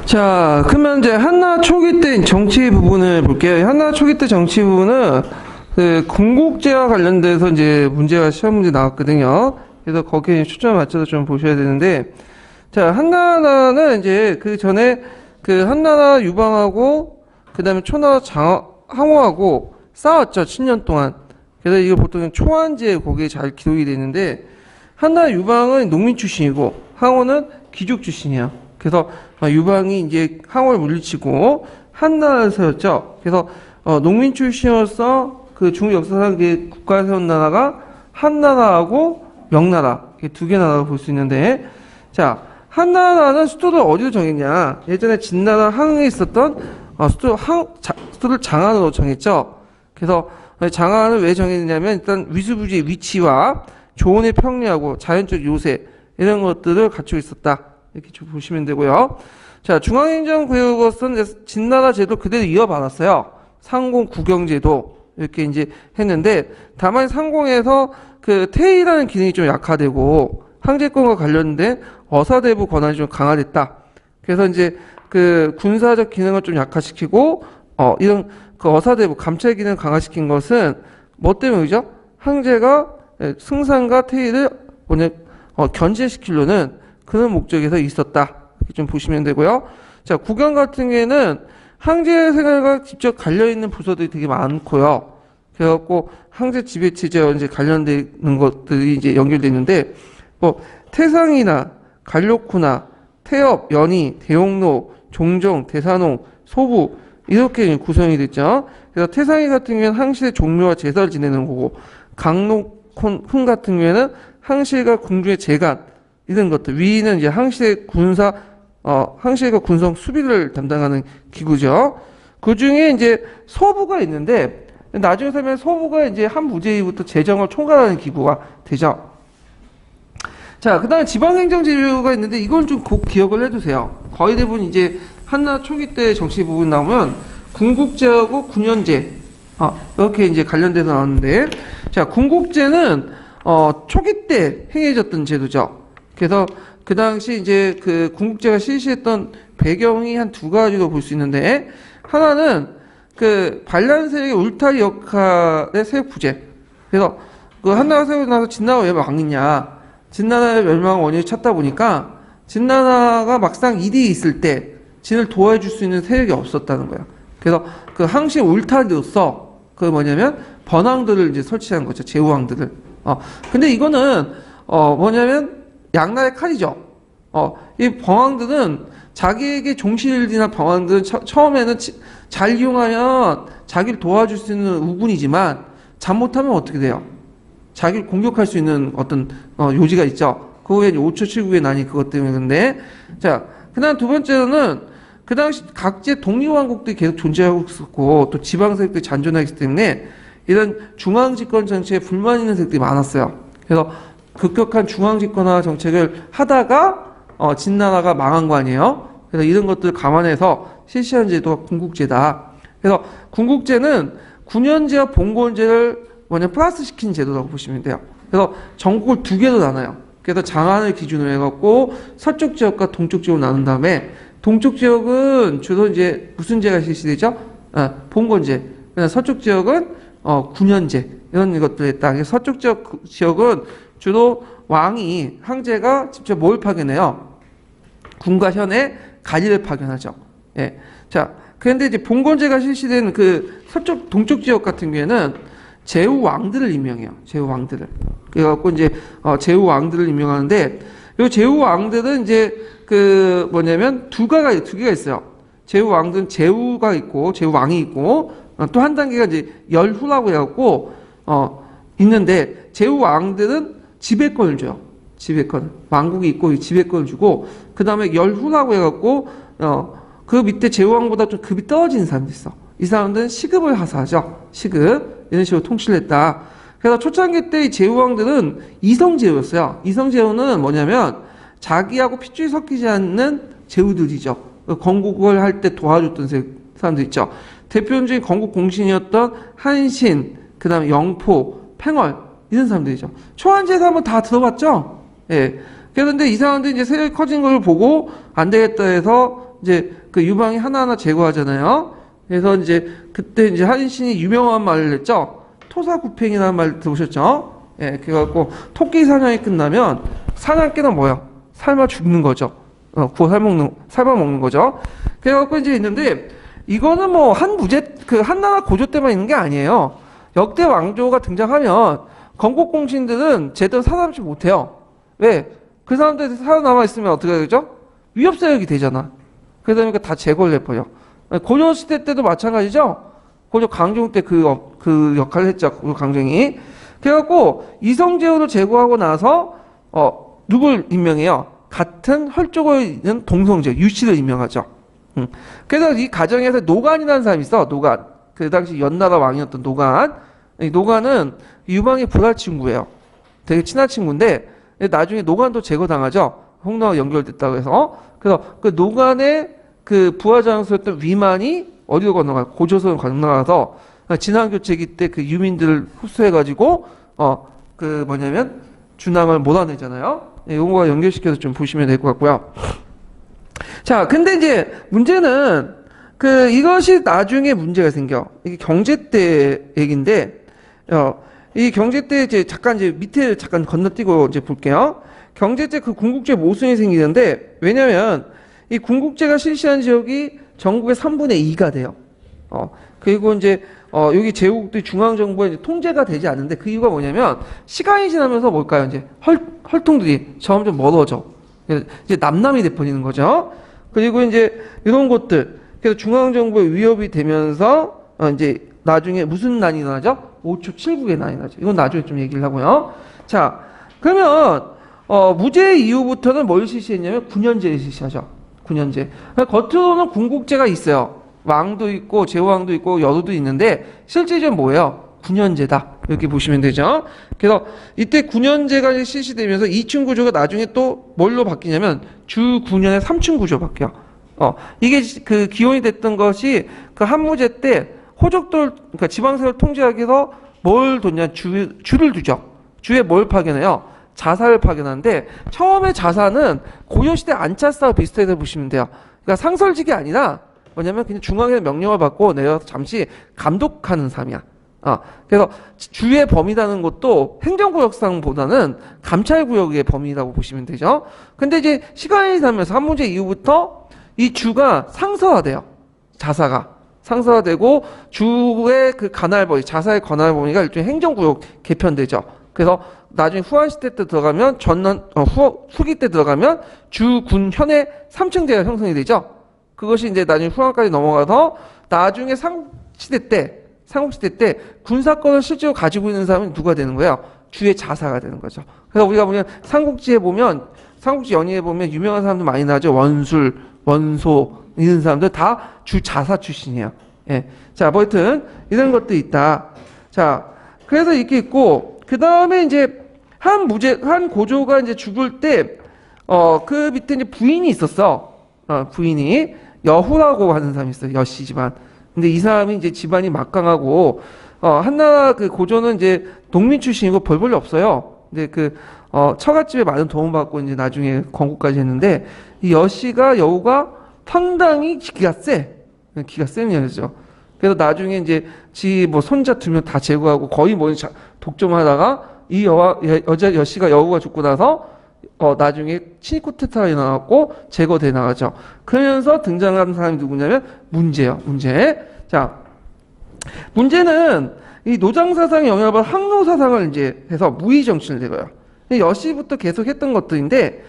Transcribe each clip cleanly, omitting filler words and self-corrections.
자, 그러면 이제 한나 초기 때 정치 부분을 볼게요. 한나 초기 때 정치 부분은 그 건국제와 관련돼서 이제 문제가 시험 문제 나왔거든요. 그래서 거기에 초점을 맞춰서 좀 보셔야 되는데, 자, 한나라는 이제 그 전에 그 한나라 유방하고 그다음에 초나라 항호하고 싸웠죠. 7년 동안. 그래서 이거 보통 초안제 거기에 잘 기록이 되는데, 한나라 유방은 농민 출신이고 항호는 귀족 출신이야. 그래서 유방이 이제 항호를 물리치고 한나라를 세웠죠. 그래서 농민 출신으로서 그 중국 역사상 국가를 세운 나라가 한나라하고 명나라 이렇게 두 개 나라로 볼 수 있는데, 자, 한나라는 수도를 어디로 정했냐? 예전에 진나라 항에 있었던 수도를 장안으로 정했죠. 그래서 장안을 왜 정했냐면 일단 위수부지의 위치와 조언의 평리하고 자연적 요새 이런 것들을 갖추고 있었다. 이렇게 좀 보시면 되고요. 자, 중앙행정구역으로서는 진나라 제도 그대로 이어받았어요. 상공 구경제도 이렇게 이제 했는데, 다만 상공에서 그 태의라는 기능이 좀 약화되고 황제권과 관련된 어사대부 권한이 좀 강화됐다. 그래서 이제 그 군사적 기능을 좀 약화시키고 이런 그 어사대부 감찰 기능을 강화시킨 것은 뭐 때문이죠? 황제가 승상과 태의를 견제시키려는 그런 목적에서 있었다. 이렇게 좀 보시면 되고요. 자, 국영 같은 경우에는 황제 생활과 직접 관련있는 부서들이 되게 많고요. 그래갖고 황제 지배체제와 이제 관련되는 것들이 이제 연결되어 있는데, 뭐 태상이나 관록후나 태업, 연희, 대용로, 종종, 대산홍, 소부 이렇게 구성이 됐죠. 그래서 태상이 같은 경우에는 항실의 종묘와 제사를 지내는 거고, 강록훈 같은 경우에는 항실과 궁중의 재간 이런 것들, 위는 이제 항실의 항실과 군성 수비를 담당하는 기구죠. 그 중에 이제 소부가 있는데, 나중에 설명 소부가 이제 한 부제위부터 재정을 총괄하는 기구가 되죠. 자, 그 다음에 지방행정제도가 있는데, 이건 좀 꼭 기억을 해두세요. 거의 대부분 이제 한나 초기 때 정치 부분 나오면 군국제하고 군연제, 이렇게 이제 관련돼서 나오는데, 자, 군국제는, 초기 때 행해졌던 제도죠. 그래서 그 당시 이제 그 군국제가 실시했던 배경이 한 두 가지로 볼 수 있는데, 하나는 그 반란 세력의 울타리 역할의 세력 부재. 그래서 그 한나라가 세우고 나서 진나라가 왜 망했냐? 진나라의 멸망 원인을 찾다 보니까 진나라가 막상 일이 있을 때 진을 도와줄 수 있는 세력이 없었다는 거예요. 그래서 그 항시 울타리로서 그 뭐냐면 번왕들을 이제 설치한 거죠. 제후왕들을. 근데 이거는 뭐냐면 양날의 칼이죠. 이 병왕들은 자기에게 종실이나 병왕들은 처음에는 잘 이용하면 자기를 도와줄 수 있는 우군이지만 잘못하면 어떻게 돼요? 자기를 공격할 수 있는 어떤 요지가 있죠. 그 후에 5초 7국의 난이 그것 때문에. 근데 자, 그다음 두 번째로는 그 당시 각지의 독립왕국들이 계속 존재하고 있었고 또 지방세력들이 잔존하기 때문에 이런 중앙집권 정책에 불만 있는 세력들이 많았어요. 그래서 급격한 중앙집권화 정책을 하다가 진나라가 망한 거 아니에요. 그래서 이런 것들을 감안해서 실시한 제도가 군국제다. 그래서 군국제는 군연제와 봉건제를 플러스 시킨 제도라고 보시면 돼요. 그래서 전국을 두 개로 나눠요. 그래서 장안을 기준으로 해갖고 서쪽 지역과 동쪽 지역으로 나눈 다음에, 동쪽 지역은 주로 이제 무슨 제가 실시되죠? 봉건제. 서쪽 지역은 군연제 이런 것들 했다. 그래서 서쪽 지역은 주로 왕이 황제가 직접 뭘 파견해요? 군과 현의 관리를 파견하죠. 예. 자, 그런데 이제 봉건제가 실시된 그 동쪽 지역 같은 경우에는 제후 왕들을 임명해요. 제후 왕들을. 그래갖고 이제 제후 왕들을 임명하는데, 이 제후 왕들은 이제 그 뭐냐면 두 개가 있어요. 제후 왕들은 제후가 있고 제후 왕이 있고 또 한 단계가 이제 열후라고 해갖고 있는데, 제후 왕들은 지배권을 줘요. 지배권. 왕국이 있고 지배권을 주고, 그 다음에 열후라고 해갖고 그 밑에 제후왕보다 좀 급이 떨어지는 사람들이 있어. 이 사람들은 시급을 하사하죠. 시급. 이런 식으로 통치를 했다. 그래서 초창기 때 이 제후왕들은 이성제후였어요. 이성제후는 뭐냐면 자기하고 핏줄이 섞이지 않는 제후들이죠. 건국을 할 때 도와줬던 사람들 있죠. 대표적인 건국 공신이었던 한신, 그 다음에 영포, 팽월 이런 사람들이죠. 초안제에서 한번 다 들어봤죠? 예. 그런데 이 사람들이 이제 세력이 커진 걸 보고 안 되겠다 해서 이제 그 유방이 하나하나 제거하잖아요. 그래서 이제 그때 이제 한신이 유명한 말을 했죠. 토사구팽이라는 말 들으셨죠? 예, 그래갖고 토끼 사냥이 끝나면 사냥개는 뭐야? 삶아 죽는 거죠. 구워 삶아 먹는 거죠. 그래갖고 이제 있는데 이거는 뭐 그 한나라 고조 때만 있는 게 아니에요. 역대 왕조가 등장하면 건국공신들은 제대로 살아남지 못해요. 왜? 그 사람들이 살아남아 있으면 어떻게 되죠? 위협사역이 되잖아. 그러다 보니까 다 제거를 해버려. 고려시대 때도 마찬가지죠? 고려 강종 때 그 역할을 했죠. 강종이. 그래갖고 이성제후를 제거하고 나서, 누굴 임명해요? 같은 혈족을 있는 동성제, 유씨를 임명하죠. 그래서 이 가정에서 노간이라는 사람이 있어. 노간. 그 당시 연나라 왕이었던 노간. 이 노간은 유방의 불알 친구예요. 되게 친한 친구인데, 나중에 노간도 제거당하죠. 홍나와 연결됐다고 해서. 그래서 그 노간의 그 부하장수였던 위만이 어디로 건너가요? 고조선으로 건너가서 진앙교체기 때 그 유민들을 흡수해가지고 그 뭐냐면 준왕을 몰아내잖아요. 이거와 연결시켜서 좀 보시면 될 것 같고요. 자, 근데 이제 문제는 그 이것이 나중에 문제가 생겨. 이게 경제 때 얘기인데 이 경제 때 이제 잠깐 이제 밑에 잠깐 건너뛰고 이제 볼게요. 경제 때 그 군국제 모순이 생기는데 왜냐면 이 군국제가 실시한 지역이 전국의 3분의 2가 돼요. 그리고 이제 여기 제국들이 중앙정부에 이제 통제가 되지 않는데 그 이유가 뭐냐면 시간이 지나면서 뭘까요? 이제 혈통들이 점점 멀어져. 이제 남남이 돼버리는 거죠. 그리고 이제 이런 것들 그래서 중앙정부의 위협이 되면서 이제 나중에 무슨 난이 나죠? 5초 7국의 난이 나죠. 이건 나중에 좀 얘기를 하고요. 자, 그러면 무제 이후부터는 뭘 실시했냐면 9년제를 실시하죠. 9년제. 겉으로는 군국제가 있어요. 왕도 있고 제후왕도 있고 여도도 있는데 실제적으로 뭐예요? 9년제다. 이렇게 보시면 되죠. 그래서 이때 9년제가 실시되면서 2층 구조가 나중에 또 뭘로 바뀌냐면 주 9년에 3층 구조 바뀌어요. 이게 그 기원이 됐던 것이 그 한무제 때 호족들 그러니까 지방세를 통제하기 위해서 뭘 뒀냐? 주를 두죠. 주에 뭘 파견해요? 자사를 파견하는데 처음에 자사는 고려시대 안차사와 비슷하게 보시면 돼요. 그러니까 상설직이 아니라 뭐냐면 그냥 중앙에서 명령을 받고 내려서 잠시 감독하는 사람이야. 그래서 주의 범위라는 것도 행정구역상보다는 감찰구역의 범위라고 보시면 되죠. 근데 이제 시간이 지나면서 한문제 이후부터 이 주가 상서화돼요. 자사가. 상서화되고 주의 그 관할범위, 자사의 관할범위가 일종의 행정구역 개편되죠. 그래서 나중에 후한시대 때 들어가면 후기 때 들어가면 주, 군, 현의 3층제가 형성이 되죠. 그것이 이제 나중에 후한까지 넘어가서 나중에 삼국시대 때 군사권을 실제로 가지고 있는 사람은 누가 되는 거예요? 주의 자사가 되는 거죠. 그래서 우리가 보면 삼국지 연의에 보면 유명한 사람들 많이 나죠. 원술, 원소 이런 사람들 다 주 자사 출신이에요. 예. 자, 뭐 하여튼 이런 것도 있다. 자, 그래서 이렇게 있고 그 다음에 이제 한 고조가 이제 죽을 때 그 밑에 이제 부인이 있었어. 부인이 여후라고 하는 사람이 있어요. 여씨 집안. 근데 이 사람이 이제 집안이 막강하고 한나라 그 고조는 이제 농민 출신이고 별 볼일 없어요. 근데 그 처갓집에 많은 도움을 받고 이제 나중에 건국까지 했는데 이 여우가 상당히 기가 센 여자죠. 그래서 나중에 이제 뭐 손자 2명 다 제거하고 거의 뭐 독점하다가 이 여씨가 여우가 죽고 나서 나중에 친위쿠데타가 일어나고 제거돼 나가죠. 그러면서 등장하는 사람이 누구냐면 문제예요. 문제. 자, 문제는 이 노장 사상의 영향을 받아 항노 사상을 이제 해서 무의 정치를 내거요. 여씨부터 계속 했던 것들인데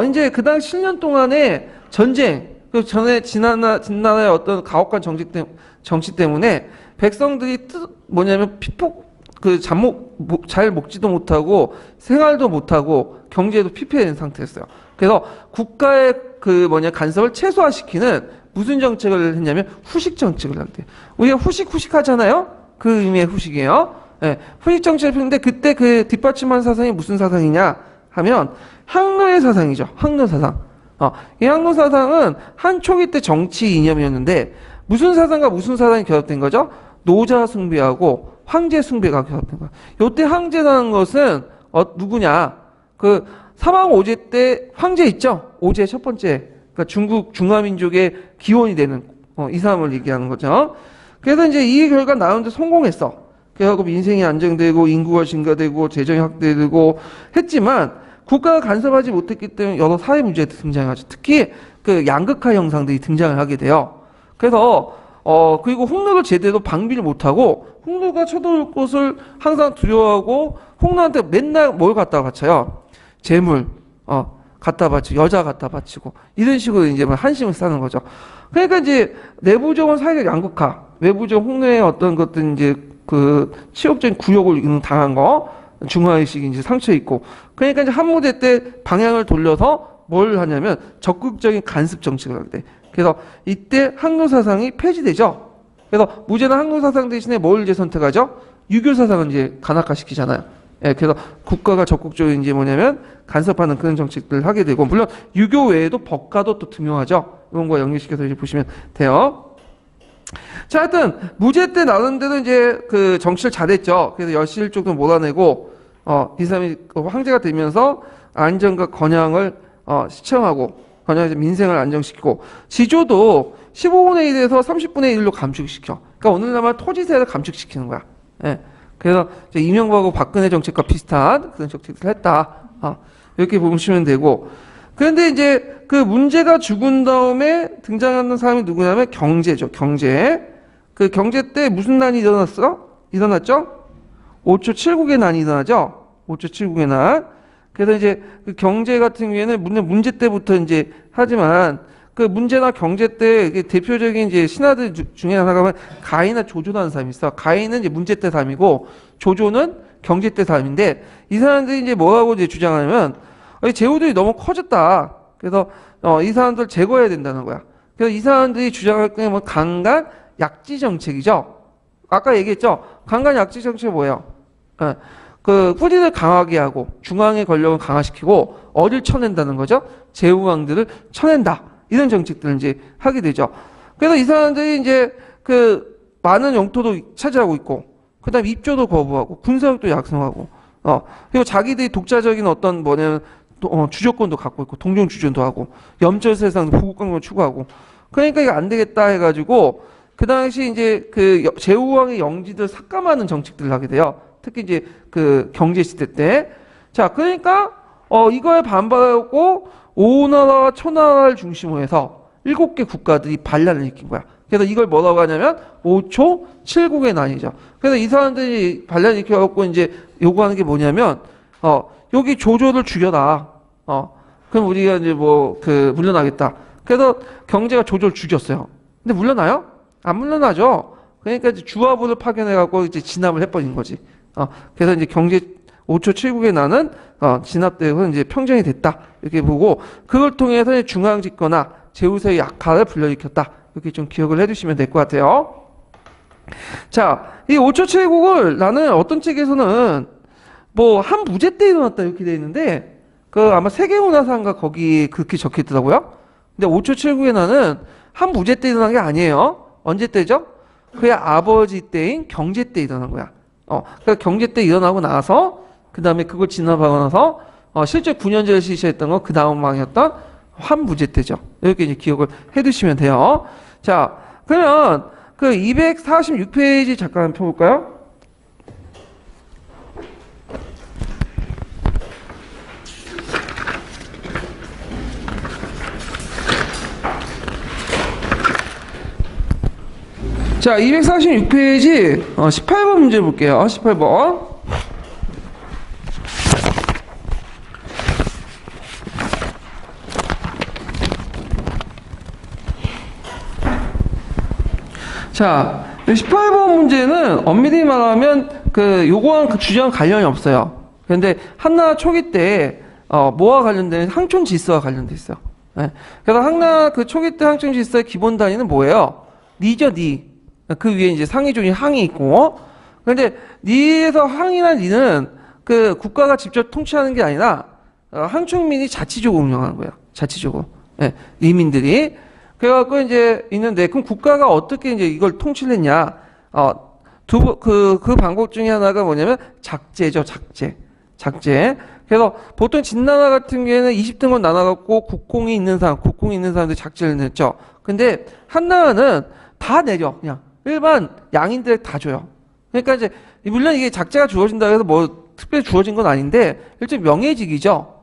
이제 그 당시 7년 동안의 전쟁, 그 전에 진나라의 어떤 가혹한 정치 때문에 백성들이 피폭 잘 먹지도 못하고 생활도 못하고 경제도 피폐된 상태였어요. 그래서 국가의 간섭을 최소화시키는 무슨 정책을 했냐면 후식 정책을 한대요. 우리가 후식 하잖아요. 그 의미의 후식이에요. 네, 후식 정책을 했는데 그때 그 뒷받침한 사상이 무슨 사상이냐 하면 항노의 사상이죠. 항노 사상. 이 항노 사상은 한 초기 때 정치 이념이었는데 무슨 사상과 무슨 사상이 결합된 거죠? 노자 숭배하고 황제 숭배가 결합된 거야. 요때 황제라는 것은 누구냐? 그 사망 오제 때 황제 있죠? 오제 첫 번째 그러니까 중국 중화민족의 기원이 되는 이 사람을 얘기하는 거죠. 그래서 이제 이 결과 나오는데 성공했어. 그래갖고 민생이 안정되고 인구가 증가되고 재정이 확대되고 했지만 국가가 간섭하지 못했기 때문에 여러 사회 문제가 등장하죠. 특히 그 양극화 현상들이 등장을 하게 돼요. 그래서 그리고 홍로를 제대로 방비를 못하고 홍로가 쳐들어올 것을 항상 두려워하고 홍로한테 맨날 뭘 갖다 바쳐요? 재물, 갖다 바치고 여자 갖다 바치고 이런 식으로 이제 한심을 쌓는 거죠. 그러니까 이제 내부적인 사회적 양극화, 외부적 홍로의 어떤 것들 이제 그 치욕적인 굴욕을 당한 거, 중화의식이 이제 상처 있고, 그러니까 이제 한무대 때 방향을 돌려서 뭘 하냐면 적극적인 간섭 정책을 하게 돼. 그래서 이때 항로 사상이 폐지되죠. 그래서 무제나 항로 사상 대신에 뭘 이제 선택하죠? 유교 사상을 이제 간악화시키잖아요. 예, 그래서 국가가 적극적으로 이제 뭐냐면 간섭하는 그런 정책들을 하게 되고, 물론 유교 외에도 법과도 또 등용하죠. 이런 거 연결시켜서 이제 보시면 돼요. 자, 하여튼 무제 때 나는데도 이제 그 정치를 잘했죠. 그래서 여실 쪽도 몰아내고 이 사람이 황제가 되면서 안정과 건양을 시청하고 건양에서 민생을 안정시키고 지조도 15분의 1에서 30분의 1로 감축시켜. 그러니까 오늘날만 토지세를 감축시키는 거야. 예. 그래서 이제 이명박하고 박근혜 정책과 비슷한 그런 정책을 했다. 이렇게 보시면 되고. 그런데 이제 그 문제가 죽은 다음에 등장하는 사람이 누구냐면 경제죠. 경제. 그 경제 때 무슨 난이 일어났죠? 5초 7국의 난이 일어나죠? 5초 7국의 난. 그래서 이제 그 경제 같은 경우에는 물론 문제 때부터 이제 하지만 그 문제나 경제 때 대표적인 이제 신하들 중에 하나가 가인이나 조조라는 사람이 있어. 가인은 이제 문제 때 사람이고 조조는 경제 때 사람인데 이 사람들이 이제 뭐라고 이제 주장하냐면 제후들이 너무 커졌다. 그래서 이 사람들 제거해야 된다는 거야. 그래서 이 사람들이 주장할 게 뭐 강간 약지 정책이죠. 아까 얘기했죠. 강간 약지 정책이 뭐예요? 그 뿌리를 강하게 하고 중앙의 권력을 강화시키고 어딜 쳐낸다는 거죠. 제후왕들을 쳐낸다. 이런 정책들을 이제 하게 되죠. 그래서 이 사람들이 이제 그 많은 영토도 차지하고 있고, 그 다음에 입조도 거부하고, 군사력도 약성하고, 그리고 자기들이 독자적인 어떤 뭐냐면, 주조권도 갖고 있고, 동정주전도 하고, 염절세상 부국강국을 추구하고, 그러니까 이거 안 되겠다 해가지고, 그 당시 이제 그 제후왕의 영지들 삭감하는 정책들을 하게 돼요. 특히 이제 그 경제시대 때. 자, 그러니까, 이거에 반발하고, 오나라와 초나라를 중심으로 해서 7개 국가들이 반란을 일으킨 거야. 그래서 이걸 뭐라고 하냐면 5초 7국의 난이죠. 그래서 이 사람들이 반란을 일으켜갖고 이제 요구하는 게 뭐냐면 여기 조조를 죽여라. 그럼 우리가 이제 물러나겠다. 그래서 경제가 조조를 죽였어요. 근데 물러나요? 안 물러나죠. 그러니까 이제 주화부를 파견해갖고 이제 진압을 해버린 거지. 그래서 이제 경제 5초 7국의 난은 진압되고 이제 평정이 됐다. 이렇게 보고 그걸 통해서 중앙 집권화, 제후세의 약화를 불러일으켰다. 이렇게 좀 기억을 해두시면 될 것 같아요. 자, 이 5초 7국을 나는 어떤 책에서는 뭐 한무제 때 일어났다 이렇게 돼 있는데 그 아마 세계문화사인가 거기 그렇게 적혀 있더라고요. 근데 5초 7국의 난은 한무제 때 일어난 게 아니에요. 언제 때죠? 그의 아버지 때인 경제 때 일어난 거야. 그러니까 경제 때 일어나고 나서 그 다음에 그걸 진압하고 나서 실제 9년제를 실시했던 건 그 다음 왕이었던 환무제 때죠. 이렇게 이제 기억을 해두시면 돼요. 자, 그러면 그 246페이지 잠깐 펴볼까요? 자, 246페이지 18번 문제 볼게요. 18번. 자, 18번 문제는 엄밀히 말하면 요거랑 그 주제랑 관련이 없어요. 그런데 한나라 초기 때 뭐와 관련된 항촌 질서와 관련돼 있어요. 네. 그래서 한나라 그 초기 때 항촌 질서의 기본 단위는 뭐예요? 니죠, 니. 그 위에 이제 상위존이 항이 있고. 그런데 니에서 항이나 니는 그 국가가 직접 통치하는 게 아니라 항촌민이 자치적으로 운영하는 거예요. 자치적으로. 네. 리민들이. 그래갖고 이제 있는데, 그럼 국가가 어떻게 이제 이걸 통치를 했냐? 그 방법 중에 하나가 뭐냐면 작제죠, 작제. 작제. 그래서 보통 진나라 같은 경우에는 20등분 나눠갖고 국공이 있는 사람들 작제를 냈죠. 근데 한나라는 다 내려. 그냥 일반 양인들 다 줘요. 그러니까 이제 물론 이게 작제가 주어진다고 해서 뭐 특별히 주어진 건 아닌데 일종의 명예직이죠.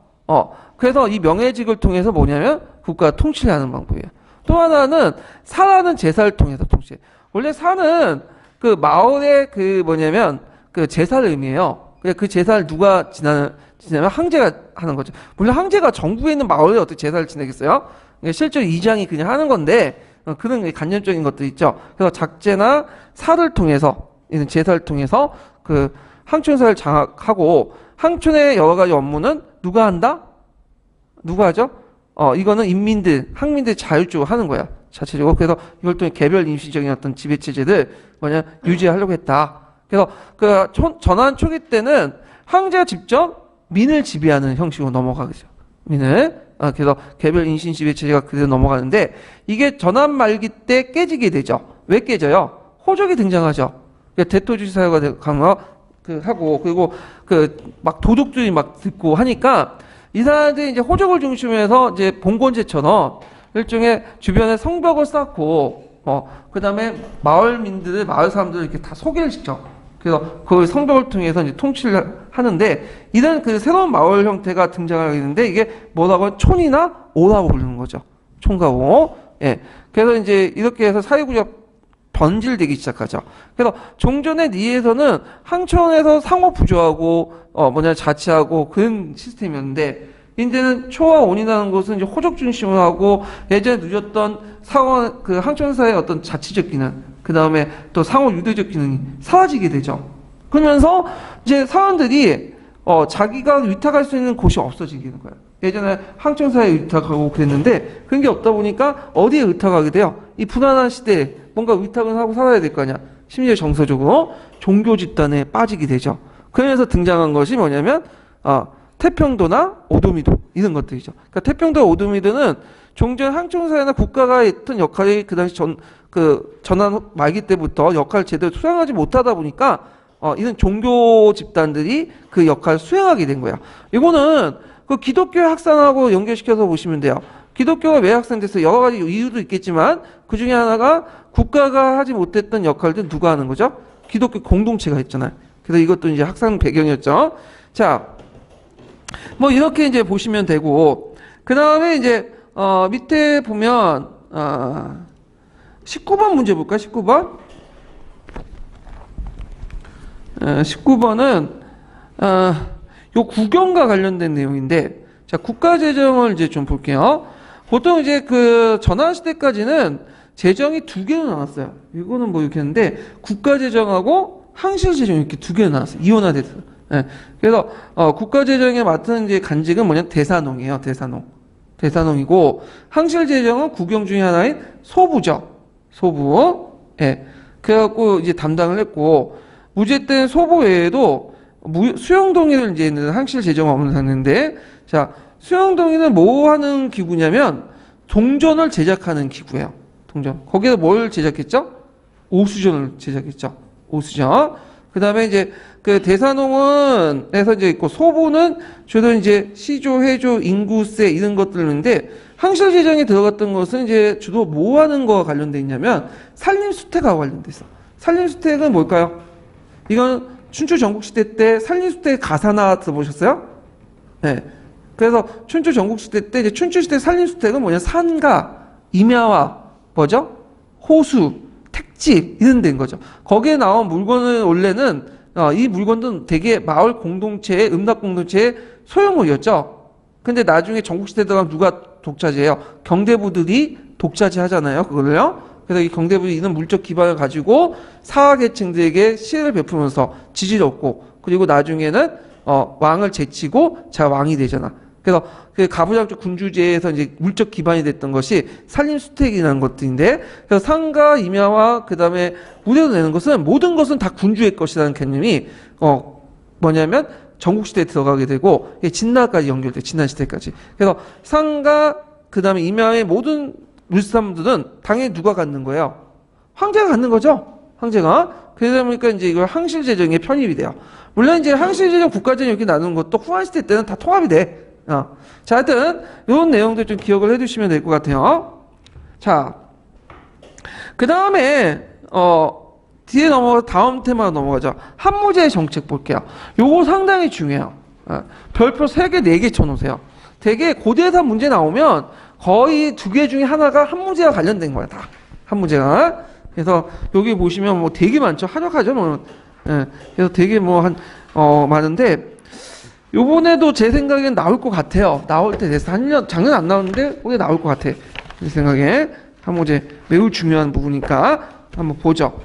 그래서 이 명예직을 통해서 뭐냐면 국가 통치를 하는 방법이에요. 또 하나는 사라는 제사를 통해서 통치. 원래 사는 그 마을의 그 뭐냐면 그 제사를 의미해요. 그 제사를 누가 지내면 황제가 하는 거죠. 물론 황제가 전국에 있는 마을에 어떻게 제사를 지내겠어요? 실제로 이장이 그냥 하는 건데 그런 간접적인 것도 있죠. 그래서 작제나 사를 통해서 이런 제사를 통해서 그 항촌사를 장악하고 항촌의 여러 가지 업무는 누가 한다? 누가 하죠? 이거는 인민들, 항민들 자율적으로 하는 거야. 자체적으로. 그래서 이걸 통해 개별 임시적인 어떤 지배체제들 유지하려고 했다. 그래서 그 전환 초기 때는 황제가 직접 민을 지배하는 형식으로 넘어가죠. 민을. 그래서 개별 인신 지배체제가 그대로 넘어가는데 이게 전환 말기 때 깨지게 되죠. 왜 깨져요? 호적이 등장하죠. 그러니까 대토주의 사회가 하고 그리고 막 도둑들이 막 듣고 하니까 이 사람들이 이제 호적을 중심으로 해서 이제 봉건제처럼 일종의 주변에 성벽을 쌓고 그다음에 마을 사람들을 이렇게 다 소개를 시켜. 그래서 그 성벽을 통해서 이제 통치를 하는데 이런 그 새로운 마을 형태가 등장하게 되는데 이게 뭐라고 촌이나 오라고 부르는 거죠. 촌과 오. 예. 그래서 이제 이렇게 해서 사회구조가 변질되기 시작하죠. 그래서 종전의 리에서는 항촌에서 상호 부조하고 자치하고 그런 시스템이었는데 이제는 초와 온이라는 것은 이제 호적 중심으로 하고 예전에 누렸던 상호 그 항촌사의 어떤 자치적 기능 그 다음에 또 상호 유도적 기능이 사라지게 되죠. 그러면서 이제 사람들이 자기가 위탁할 수 있는 곳이 없어지는 거예요. 예전에 항촌사에 의탁하고 그랬는데 그런 게 없다 보니까 어디에 의탁하게 돼요? 이 불안한 시대에 뭔가 위탁을 하고 살아야 될 거 아니야. 심지어 정서적으로 종교 집단에 빠지게 되죠. 그러면서 등장한 것이 뭐냐면 태평도나 오도미도 이런 것들이죠. 그러니까 태평도 오도미도는 종전 항촌사회나 국가가 했던 역할이 그 당시 전환 말기 때부터 역할을 제대로 수행하지 못하다 보니까 이런 종교 집단들이 그 역할을 수행하게 된 거야. 이거는 그 기독교 확산하고 연결시켜서 보시면 돼요. 기독교가 왜 확산돼서 여러 가지 이유도 있겠지만 그 중에 하나가 국가가 하지 못했던 역할들 누가 하는 거죠? 기독교 공동체가 했잖아요. 그래서 이것도 이제 확산 배경이었죠. 자, 뭐 이렇게 이제 보시면 되고 그 다음에 이제 밑에 보면 19번 문제 볼까요? 19번. 19번은 요 국영과 관련된 내용인데 자 국가 재정을 이제 좀 볼게요. 보통 이제 그 전환 시대까지는 재정이 두 개로 나왔어요. 이거는 뭐 이렇게 했는데 국가 재정하고 항실 재정 이렇게 두 개로 나왔어요. 이원화됐어요. 네. 그래서 국가 재정에 맡은 이제 간직은 뭐냐 대사농이에요. 대사농이고 항실 재정은 국영 중에 하나인 소부죠. 소부. 예. 그래갖고 이제 담당을 했고 무제 때는 소부 외에도 수용동의를 이제 항실 재정 업무를 하는데 자 수용동의는 뭐 하는 기구냐면 동전을 제작하는 기구예요. 동전. 거기서 뭘 제작했죠? 오수전을 제작했죠. 오수전. 그 다음에 이제 그 대사농은에서 이제 있고 소부는 주로 이제 시조, 해조, 인구세 이런 것들인데 항실 재정에 들어갔던 것은 이제 주로 뭐 하는 거와 관련돼 있냐면 산림수택하고 관련돼 있어. 산림수택은 뭘까요? 이건 춘추 전국시대 때 산림수택 가사나 들어보셨어요? 네. 그래서 춘추 전국시대 때 이제 춘추시대 산림수택은 뭐냐 산가, 임야와 뭐죠? 호수, 택지 이런 데인 거죠. 거기에 나온 물건은 원래는 이 물건은 되게 마을 공동체의 음락 공동체의 소유물이었죠. 근데 나중에 전국시대 들어가면 누가 독차지해요? 경대부들이 독차지 하잖아요. 그걸요. 그래서 이 경대부들이 이런 물적 기반을 가지고 사하계층들에게 시혜를 베푸면서 지지를 얻고 그리고 나중에는 왕을 제치고 자 왕이 되잖아. 그래서 그 가부장적 군주제에서 이제 물적 기반이 됐던 것이 산림수택이라는 것들인데 그래서 상가, 임야와 그 다음에 우대로 내는 것은 모든 것은 다 군주의 것이라는 개념이 뭐냐면 전국시대에 들어가게 되고 진나까지 연결돼 진나시대까지. 그래서 상가 그 다음에 임야의 모든 물산물들은 당연히 누가 갖는 거예요? 황제가 갖는 거죠. 황제가. 그러다 보니까 이제 이걸 항실재정에 편입이 돼요. 물론 이제 항실재정, 국가재정 이렇게 나누는 것도 후한시대 때는 다 통합이 돼. 자, 하여튼 이런 내용들 좀 기억을 해두시면 될 것 같아요. 자, 그 다음에 뒤에 다음 테마로 넘어가죠. 한무제의 정책 볼게요. 요거 상당히 중요해요. 별표 3개, 4개 쳐놓으세요. 되게 고대에서 문제 나오면 거의 2개 중에 하나가 한무제와 관련된 거야, 다. 한무제가. 그래서 여기 보시면 뭐 되게 많죠. 한적하죠, 뭐. 예, 그래서 되게 많은데, 요번에도 제 생각엔 나올 것 같아요. 나올 때 됐어. 작년 안 나왔는데, 올해 나올 것 같아. 제 생각에. 한무제 매우 중요한 부분이니까 한번 보죠.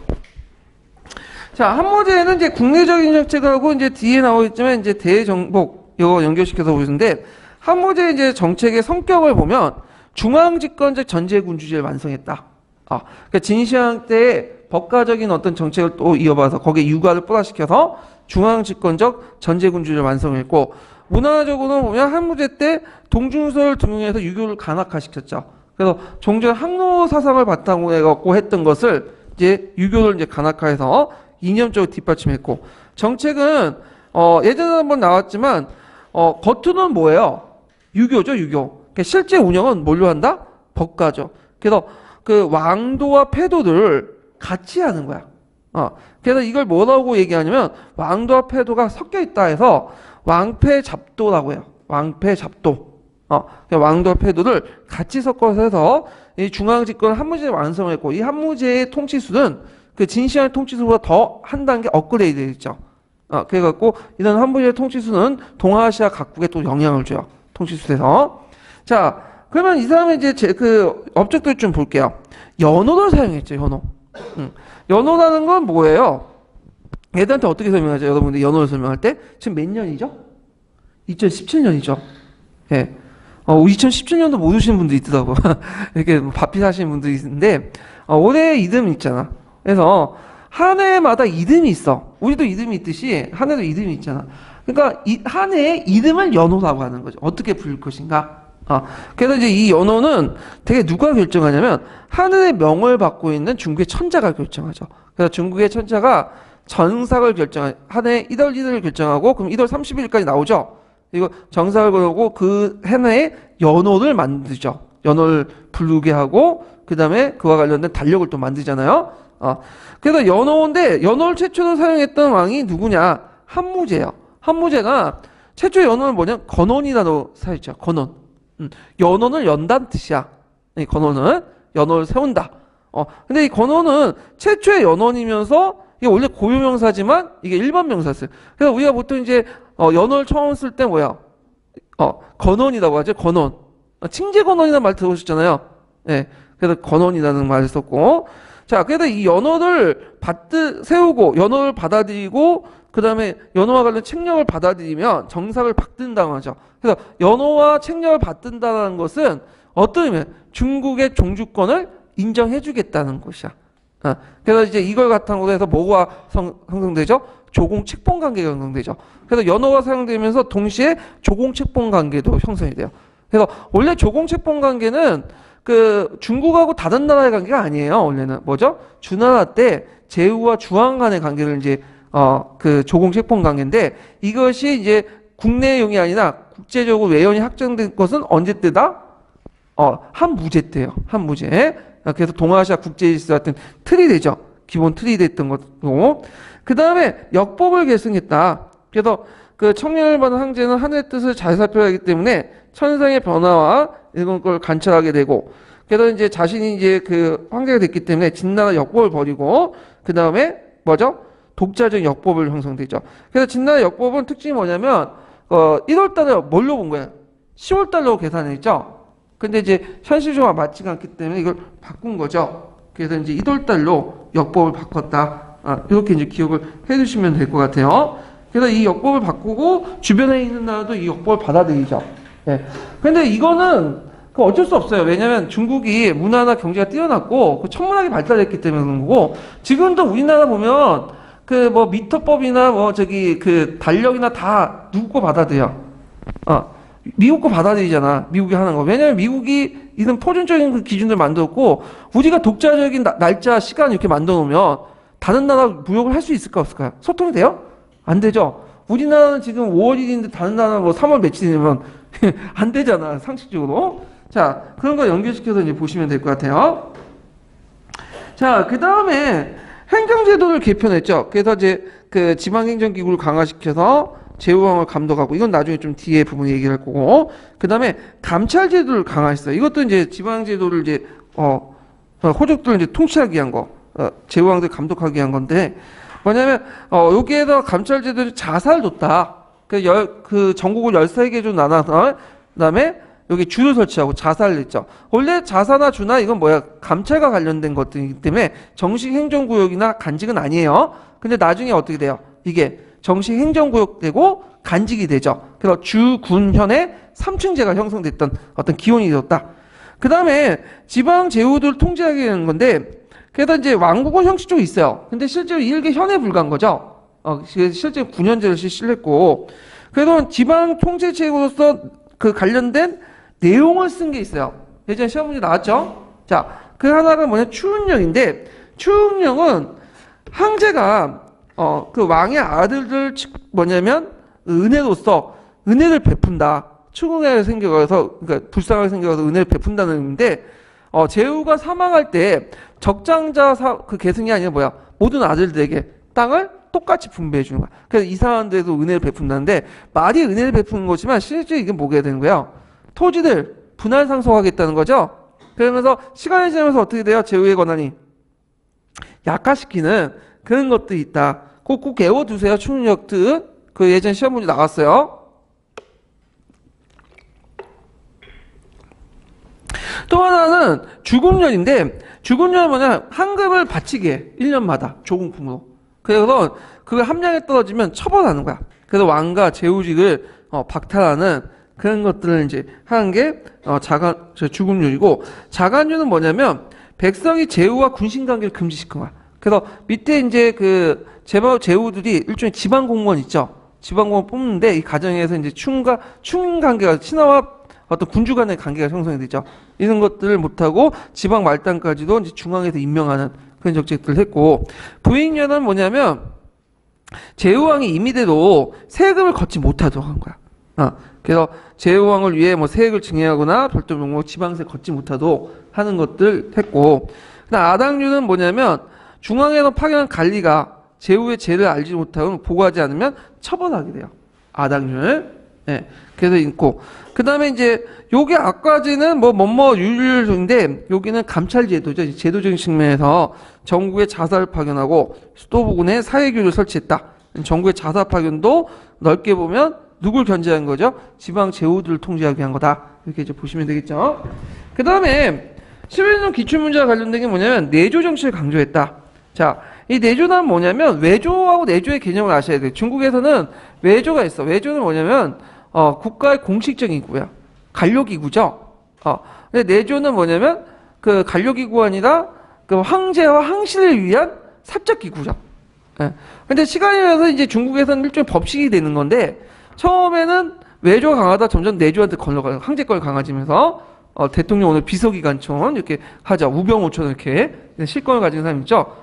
자, 한무제는 이제 국내적인 정책하고 이제 뒤에 나와 있지만 이제 대정복, 이거 연결시켜서 보시는데, 한무제 이제 정책의 성격을 보면 중앙집권적 전제군주제를 완성했다. 그러니까 진시황 때의 법가적인 어떤 정책을 또 이어봐서 거기에 유가를 플러스시켜서 중앙집권적 전제군주제를 완성했고, 문화적으로 보면 한무제 때 동중서를 등용해서 유교를 간악화시켰죠. 그래서 종전 항로 사상을 바탕으로 해갖고 했던 것을 이제 유교를 이제 간악화해서 이념적으로 뒷받침했고, 정책은 예전에 한번 나왔지만 겉으로는 뭐예요? 유교죠, 유교. 그러니까 실제 운영은 뭘로 한다? 법가죠. 그래서 그 왕도와 패도를 같이 하는 거야. 그래서 이걸 뭐라고 얘기하냐면 왕도와 패도가 섞여 있다 해서 왕패잡도라고 해요. 왕패잡도. 그러니까 왕도와 패도를 같이 섞어서 해서 이 중앙집권 한무제를 완성을 했고, 이 한무제의 통치수는 그 진시황의 통치수보다 더 한 단계 업그레이드 됐죠. 그래갖고 이런 한무제의 통치수는 동아시아 각국에 또 영향을 줘요. 통치수에서. 자, 그러면 이 사람의 이제 그 업적들 좀 볼게요. 연호를 사용했죠, 연호. 연호라는 건 뭐예요? 애들한테 어떻게 설명하죠? 여러분들 연호를 설명할 때? 지금 몇 년이죠? 2017년이죠. 예. 2017년도 모르시는 분도 있더라고. 이렇게 바삐 사시는 분들이 있는데, 올해 이름이 있잖아. 그래서 한 해마다 이름이 있어. 우리도 이름이 있듯이 한 해도 이름이 있잖아. 그러니까 한 해의 이름을 연호라고 하는 거죠. 어떻게 부를 것인가. 그래서 이제 이 연호는 되게 누가 결정하냐면 하늘의 명을 받고 있는 중국의 천자가 결정하죠. 그래서 중국의 천자가 정삭을 한 해 1월 1일을 결정하고, 그럼 1월 30일까지 나오죠. 그리고 정삭을 걸고 그 해내에 연호를 만들죠. 연호를 부르게 하고, 그 다음에 그와 관련된 달력을 또 만들잖아요. 그래서 연호인데, 연호를 최초로 사용했던 왕이 누구냐? 한무제예요. 한무제가 최초의 연호는 뭐냐? 건원이라고 사용했죠. 건원. 연호는 연다는 뜻이야. 이 건원은 연호를 세운다. 근데 이 건원은 최초의 연원이면서 이게 원래 고유명사지만 이게 일반 명사였어요. 그래서 우리가 보통 이제 연호를 처음 쓸 때 뭐야? 건원이라고 하죠. 건원. 칭제건원이라는 말 들어보셨잖아요. 네. 그래서 건원이라는 말을 썼고, 자, 그래서 이 연호를 세우고 연호를 받아들이고, 그 다음에 연호와 관련 책령을 받아들이면 정삭을 받든다고 하죠. 그래서 연호와 책령을 받든다는 것은 어떤 의미야? 중국의 종주권을 인정해주겠다는 것이야. 그래서 이제 이걸 바탕으로 해서 뭐가 형성되죠? 조공-책봉 관계가 형성되죠. 그래서 연호가 사용되면서 동시에 조공-책봉 관계도 형성이 돼요. 그래서 원래 조공-책봉 관계는 그 중국하고 다른 나라의 관계가 아니에요. 원래는 뭐죠? 주나라 때 제후와 주왕 간의 관계를 이제 그 조공-책봉 관계인데, 이것이 이제 국내용이 아니라 국제적으로 외연이 확정된 것은 언제 때다? 한무제 때요. 한무제. 그래서 동아시아 국제질서 같은 틀이 되죠. 기본 틀이 됐던 것고, 그 다음에 역법을 계승했다. 그래서 그 청년을 받은 황제는 하늘의 뜻을 잘 살펴야 하기 때문에 천상의 변화와 이런 걸 관찰하게 되고, 그래서 이제 자신이 이제 그 황제가 됐기 때문에 진나라 역법을 버리고, 그 다음에 뭐죠? 독자적 역법을 형성되죠. 그래서 진나라 역법은 특징이 뭐냐면 1월 달에 뭘로 본 거야? 10월 달로 계산했죠. 근데 이제 현실적으로 맞지가 않기 때문에 이걸 바꾼 거죠. 그래서 이제 1월 달로 역법을 바꿨다. 이렇게 이제 기억을 해주시면 될 것 같아요. 그래서 이 역법을 바꾸고 주변에 있는 나라도 이 역법을 받아들이죠. 예. 근데 이거는 어쩔 수 없어요. 왜냐면 중국이 문화나 경제가 뛰어났고 천문학이 발달했기 때문에 그런 거고, 지금도 우리나라 보면 그 뭐 미터법이나 뭐 그 달력이나 다 누구 거 받아들여. 미국 거 받아들이잖아. 미국이 하는 거. 왜냐면 미국이 이런 표준적인 그 기준을 만들었고, 우리가 독자적인 날짜, 시간 이렇게 만들어 놓으면 다른 나라 무역을 할 수 있을까 없을까요? 소통이 돼요? 안 되죠. 우리나라는 지금 5월 1일인데 다른 나라 뭐 3월 며칠이면 안 되잖아, 상식적으로. 자, 그런 거 연결시켜서 이제 보시면 될 것 같아요. 자, 그 다음에 행정제도를 개편했죠. 그래서 이제 그 지방행정기구를 강화시켜서 제후왕을 감독하고, 이건 나중에 좀 뒤에 부분에 얘기할 거고, 그 다음에 감찰제도를 강화했어요. 이것도 이제 지방제도를 이제 호족들을 이제 통치하기 위한 거, 제후왕들 감독하기 위한 건데, 뭐냐면 여기에서 감찰제도를 자사를 뒀다. 그 전국을 13개조 나눠서, 그다음에 여기 주를 설치하고 자사를 냈죠. 원래 자사나 주나 이건 뭐야? 감찰과 관련된 것들이기 때문에 정식 행정구역이나 간직은 아니에요. 근데 나중에 어떻게 돼요? 이게 정식 행정구역 되고 간직이 되죠. 그래서 주, 군, 현의 3층제가 형성됐던 어떤 기원이 되었다. 그 다음에 지방 제후들을 통제하게 되는 건데, 그래서 이제 왕국은 형식적으로 있어요. 근데 실제로 일개 현에 불과한 거죠. 실제 9년제를 실시를 했고, 그래도 지방 통제체로서 그 관련된 내용을 쓴 게 있어요. 예전에 시험 문제 나왔죠? 자, 그 하나가 뭐냐, 추운령인데, 추운령은 황제가, 그 왕의 아들들 뭐냐면, 은혜로서 은혜를 베푼다. 추궁에 생겨서, 그러니까 불쌍하게 생겨서 은혜를 베푼다는 의미인데, 제후가 사망할 때 적장자 그 계승이 아니라 뭐야, 모든 아들들에게 땅을 똑같이 분배해 주는 거야. 그래서 이상한 데서 은혜를 베푼다는데, 말이 은혜를 베푸는 거지만 실제 이게 뭐가 되는 거야? 토지들 분할 상속하겠다는 거죠. 그러면서 시간이 지나면서 어떻게 돼요? 제후의 권한이 약화시키는 그런 것도 있다. 꼭 외워두세요. 추운력들. 그 예전 시험 문제 나왔어요. 또 하나는 주금년인데, 주금년은 뭐냐, 황금을 바치게 해. 1년마다 조공품으로. 그래서 그걸 함량에 떨어지면 처벌하는 거야. 그래서 왕과 제후직을 박탈하는 그런 것들을 이제 하는 게 주금률이고, 자간률은 뭐냐면 백성이 제후와 군신 관계를 금지시킨 거야. 그래서 밑에 이제 그 제후들이 일종의 지방 공무원 있죠. 지방 공무원 뽑는데 이 과정에서 이제 충 관계가, 신하와 어떤 군주 간의 관계가 형성이 되죠. 이런 것들을 못하고 지방 말단까지도 이제 중앙에서 임명하는 그런 정책들을 했고, 부익년은 뭐냐면 제후왕이 임의대로 세금을 걷지 못하도록 한 거야. 그래서 제후왕을 위해 뭐 세액을 증액하거나 별도 명목 지방세 걷지 못하도록 하는 것들 했고, 그다음 아당류는 뭐냐면 중앙에서 파견한 관리가 제후의 죄를 알지 못하고 보고하지 않으면 처벌하게 돼요. 아당류를. 예. 그래서 있고, 그 다음에 이제 요게 아까지는 뭐뭐 율율인데, 여기는 감찰제도죠. 제도적인 측면에서 전국에 자사를 파견하고 수도부근에 사회규를 설치했다. 전국의 자사 파견도 넓게 보면 누굴 견제한 거죠? 지방 제후들을 통제하기 위한 거다. 이렇게 이제 보시면 되겠죠. 그 다음에 11년 기출문제와 관련된 게 뭐냐면 내조 정치를 강조했다. 자, 이 내조는 뭐냐면 외조하고 내조의 개념을 아셔야 돼요. 중국에서는 외조가 있어. 외조는 뭐냐면 국가의 공식적인 기구야. 관료기구죠. 근데 내조는 뭐냐면 그 관료기구가 아니라 그 황제와 황실을 위한 사적기구죠. 예. 근데 시간이 흘러서 이제 중국에서는 일종의 법칙이 되는 건데, 처음에는 외조가 강하다 점점 내조한테 건너가요. 황제권이 강해지면서 대통령 오늘 비서기관총 이렇게 하자. 우병우처럼 이렇게 실권을 가진 사람 있죠.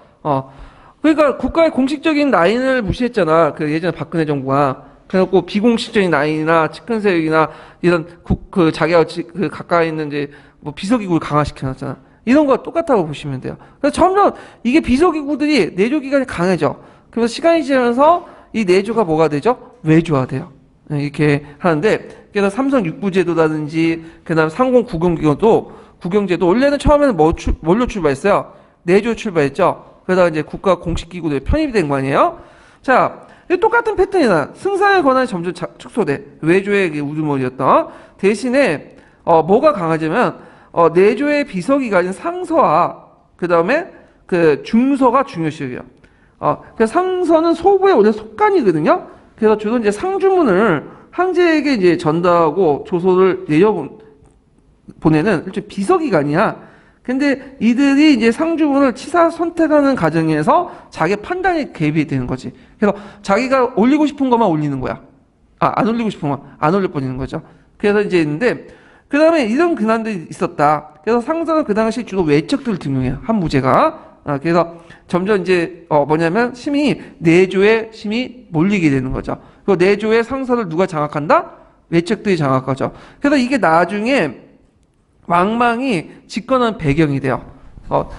그러니까 국가의 공식적인 라인을 무시했잖아. 그 예전에 박근혜 정부가. 그래갖고 비공식적인 라인이나 측근세력이나 이런 그 자기가 그 가까이 있는 이제 뭐 비서기구를 강화시켜놨잖아. 이런 거 똑같다고 보시면 돼요. 그래서 점점 이게 비서기구들이 내조기관이 강해져. 그래서 시간이 지나면서 이 내조가 뭐가 되죠? 외조화돼요. 이렇게 하는데, 그래서 삼성 육부제도라든지 그다음 상공 국영제도 원래는 처음에는 뭘로 출발했어요? 내조 출발했죠. 그러다가 이제 국가 공식기구들이 편입이 된 거 아니에요? 자, 똑같은 패턴이나 승상의 권한이 점점 축소돼. 외조의 우두머리였던. 대신에 뭐가 강하냐면 내조의 비서기관인 상서와 그 다음에 그 중서가 중요시해요. 그래서 상서는 소부의 원래 속간이거든요. 그래서 주로 이제 상주문을 황제에게 이제 전달하고 조서를 보내는 일종 비서기관이야. 근데 이들이 이제 상주문을 치사 선택하는 과정에서 자기 판단이 개입이 되는 거지. 그래서 자기가 올리고 싶은 것만 올리는 거야. 안 올리고 싶은 건 안 올려버리는 거죠. 그래서 이제 있는데, 그 다음에 이런 근한들이 있었다. 그래서 상서는 그 당시 주로 외척들을 등용해요. 한 무제가. 그래서 점점 이제 뭐냐면 내조에 힘이 몰리게 되는 거죠. 그 내조의 상선을 누가 장악한다? 외척들이 장악하죠. 그래서 이게 나중에 왕망이 집권한 배경이 돼요.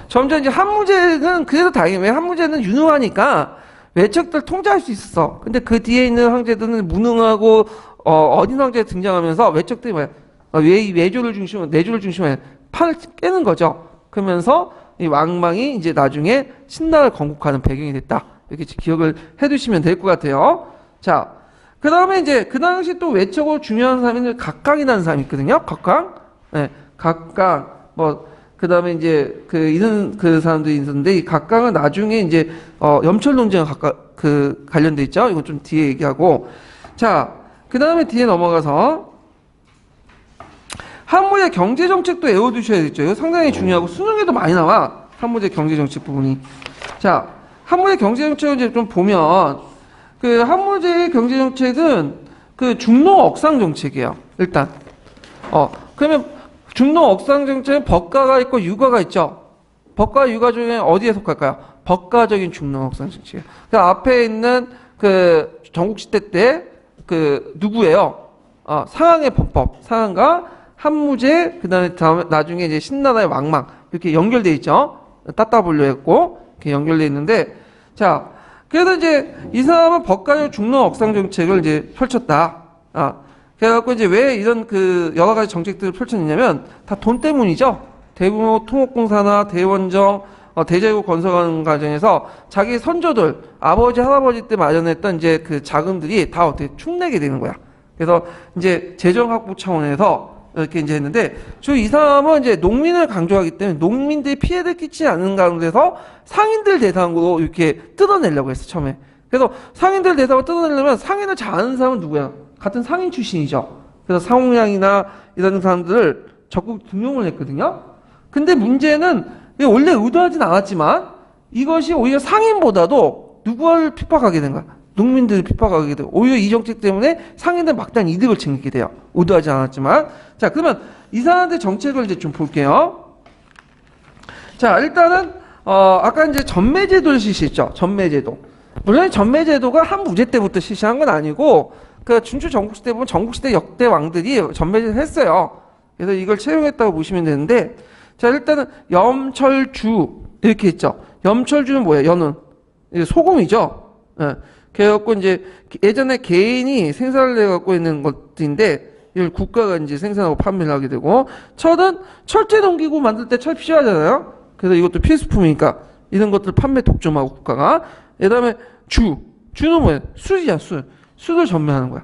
점점 이제 한무제는 그래도 다행이에요. 왜 한무제는 유능하니까 외척들 통제할 수 있었어. 근데 그 뒤에 있는 황제들은 무능하고 어린 황제가 등장하면서 외척들이 뭐야? 내조를 중심으로 판을 깨는 거죠. 그러면서 이 왕망이 이제 나중에 신라를 건국하는 배경이 됐다. 이렇게 기억을 해두시면 될 것 같아요. 자, 그 다음에 이제 그 당시 또 외척으로 중요한 사람이 각강이라는 사람이 있거든요. 각강, 네, 각강. 그 다음에 이제 이런 사람들이 있었는데 이 각강은 나중에 이제 염철 논쟁과 관련돼 있죠. 이건 좀 뒤에 얘기하고. 자, 그 다음에 뒤에 넘어가서 한무제 경제정책도 외워두셔야겠죠. 이거 상당히 중요하고 수능에도 많이 나와. 한무제 경제정책 부분이. 자, 한무제 경제정책을 이제 좀 보면 한무제의 경제정책은 중농억상정책이에요. 일단. 그러면 중농억상정책은 법가가 있고 유가가 있죠. 법과 유가 중에 어디에 속할까요? 법가적인 중농억상정책이에요. 앞에 있는 전국시대 때 누구예요? 상항의 법법. 상항과 한무제, 다음에 나중에 이제 신나라의 왕망, 이렇게 연결돼 있죠. 따따블로 했고, 이렇게 연결돼 있는데, 자, 그래서 이제 이 사람은 법가적 중농 억상 정책을 이제 펼쳤다. 그래갖고 이제 왜 이런 여러 가지 정책들을 펼쳤느냐면, 다 돈 때문이죠. 대규모 통업공사나 대원정, 대제국 건설하는 과정에서 자기 선조들, 아버지, 할아버지 때 마련했던 이제 자금들이 다 어떻게 축내게 되는 거야. 그래서 이제 재정확보 차원에서 이렇게 이제 했는데, 이 사람은 이제 농민을 강조하기 때문에 농민들이 피해를 끼치지 않는 가운데서 상인들 대상으로 이렇게 뜯어내려고 했어, 처음에. 그래서 상인들 대상으로 뜯어내려면 상인을 잘 아는 사람은 누구야? 같은 상인 출신이죠. 그래서 상홍량이나 이런 사람들을 적극 등용을 했거든요. 근데 문제는 원래 의도하진 않았지만 이것이 오히려 상인보다도 누구를 핍박하게 된 거야? 농민들을 핍박하게 되고 오히려 이 정책 때문에 상인들 막대한 이득을 챙기게 돼요. 의도하지 않았지만. 자, 그러면 이 사람들의 정책을 이제 좀 볼게요. 자, 일단은 아까 이제 전매제도를 실시했죠. 전매제도. 물론 전매제도가 한무제 때부터 실시한 건 아니고 준추 전국시대 보면 전국시대 역대 왕들이 전매제를 했어요. 그래서 이걸 채용했다고 보시면 되는데, 자, 일단은 염철주 이렇게 했죠. 염철주는 뭐예요? 연은 소금이죠. 예. 그래갖고 이제 예전에 개인이 생산을 해갖고 있는 것들인데 이걸 국가가 이제 생산하고 판매를 하게 되고, 철은 철제 농기구 만들 때 철 필요하잖아요. 그래서 이것도 필수품이니까 이런 것들 판매 독점하고 국가가. 그다음에 주는 뭐예요? 술이야, 술을 전매하는 거야.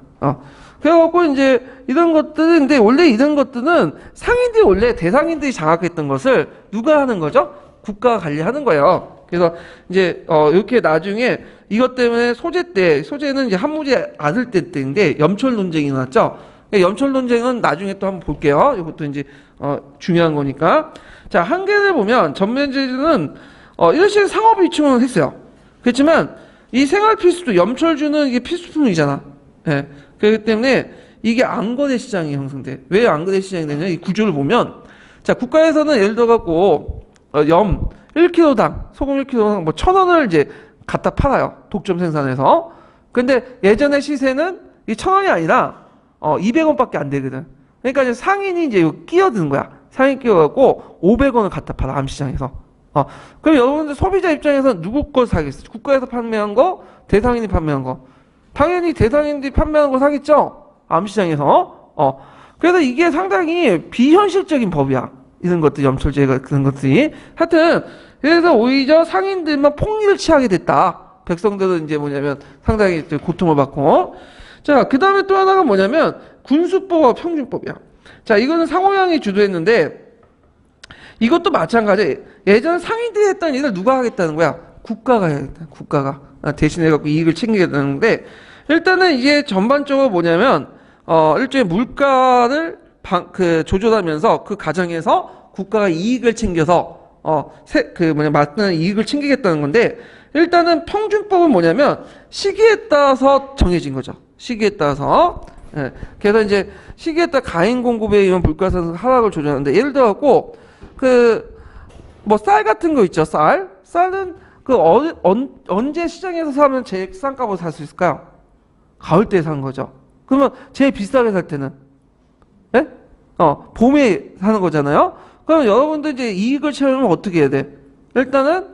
그래갖고 이제 이런 것들은, 근데 원래 이런 것들은 상인들이 원래 대상인들이 장악했던 것을 누가 하는 거죠? 국가가 관리하는 거예요. 그래서 이제 이렇게 나중에 이것 때문에 소제는 이제 한무제 아들 때인데 염철 논쟁이 나왔죠. 염철 논쟁은 나중에 또 한번 볼게요. 이것도 이제 중요한 거니까. 자, 한계를 보면 전매제도는 이런 식의 상업 위치는 했어요. 그렇지만 이 생활 필수도 염철주는 이게 필수품이잖아. 예. 그렇기 때문에 이게 안거래 시장이 형성돼. 왜 안거래 시장이 되냐? 이 구조를 보면, 자, 국가에서는 예를 들어 갖고 염 1kg당, 소금 1kg당 뭐 1,000원을 이제 갖다 팔아요. 독점 생산해서. 근데 예전의 시세는 이 1,000원이 아니라 200원밖에 안 되거든. 그러니까 이제 상인이 이제 끼어드는 거야. 상인 끼어갖고 500원을 갖다 팔아, 암시장에서. 그럼 여러분들 소비자 입장에서 누구 거 사겠어요? 국가에서 판매한 거, 대상인이 판매한 거. 당연히 대상인들이 판매하는 거 사겠죠? 암시장에서. 그래서 이게 상당히 비현실적인 법이야. 이런 것들, 염철제가 그런 것들이. 하여튼, 그래서 오히려 상인들만 폭리를 취하게 됐다. 백성들은 이제 뭐냐면 상당히 고통을 받고. 자, 그 다음에 또 하나가 뭐냐면 군수법과 평균법이야. 자, 이거는 상호양이 주도했는데 이것도 마찬가지. 예전 상인들이 했던 일을 누가 하겠다는 거야? 국가가 해야겠다. 국가가. 대신해갖고 이익을 챙기겠다는데, 일단은 이게 전반적으로 뭐냐면, 일종의 물가를 조절하면서 그 과정에서 국가가 이익을 챙겨서, 맞는 이익을 챙기겠다는 건데, 일단은 평균법은 뭐냐면, 시기에 따라서 정해진 거죠. 시기에 따라서. 예. 그래서 이제 시기에 따라 가인 공급에 의한 물가상 하락을 조절하는데, 예를 들어갖고, 쌀 같은 거 있죠, 쌀. 쌀은 언제 시장에서 사면 제일 싼 값으로 살 수 있을까요? 가을 때 산 거죠. 그러면 제일 비싸게 살 때는? 예? 봄에 사는 거잖아요? 그럼 여러분들 이제 이익을 채우려면 어떻게 해야 돼? 일단은,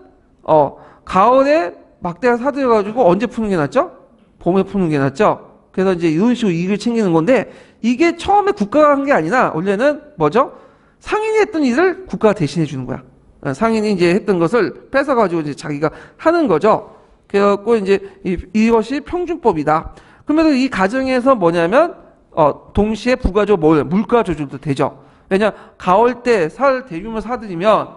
가을에 막대가 사들여가지고 언제 푸는 게 낫죠? 봄에 푸는 게 낫죠? 그래서 이제 이런 식으로 이익을 챙기는 건데, 이게 처음에 국가가 한 게 아니라, 원래는 뭐죠? 상인이 했던 일을 국가가 대신해 주는 거야. 상인이 이제 했던 것을 뺏어가지고 이제 자기가 하는 거죠. 그래갖고 이제 이것이 평준법이다. 그러면 이 가정에서 뭐냐면, 동시에 부가적으로 물가 조절도 되죠. 왜냐, 가을 때 쌀 대규모 사들이면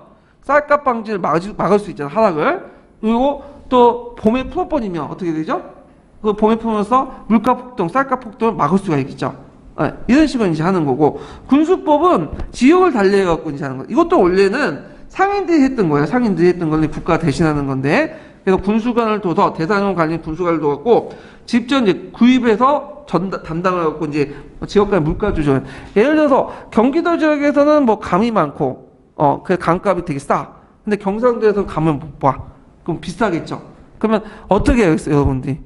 쌀값 방지를 막을 수 있잖아, 하락을. 그리고 또 봄에 풀어버리면 어떻게 되죠? 그 봄에 풀면서 물가 폭등, 쌀값 폭등을 막을 수가 있겠죠. 이런 식으로 이제 하는 거고, 군수법은 지역을 달리해갖고 이제 하는 거. 이것도 원래는 상인들이 했던 거예요. 상인들이 했던 건데 국가가 대신하는 건데, 그래서 군수관을 둬서 대상용 관련 군수관을 둬갖고 직접 이제 구입해서 담당을 갖고 이제 지역 간 물가 조절. 예를 들어서 경기도 지역에서는 뭐 감이 많고, 그 감값이 되게 싸. 근데 경상도에서 감을 못 봐. 그럼 비싸겠죠. 그러면 어떻게 해야겠어요, 여러분들이?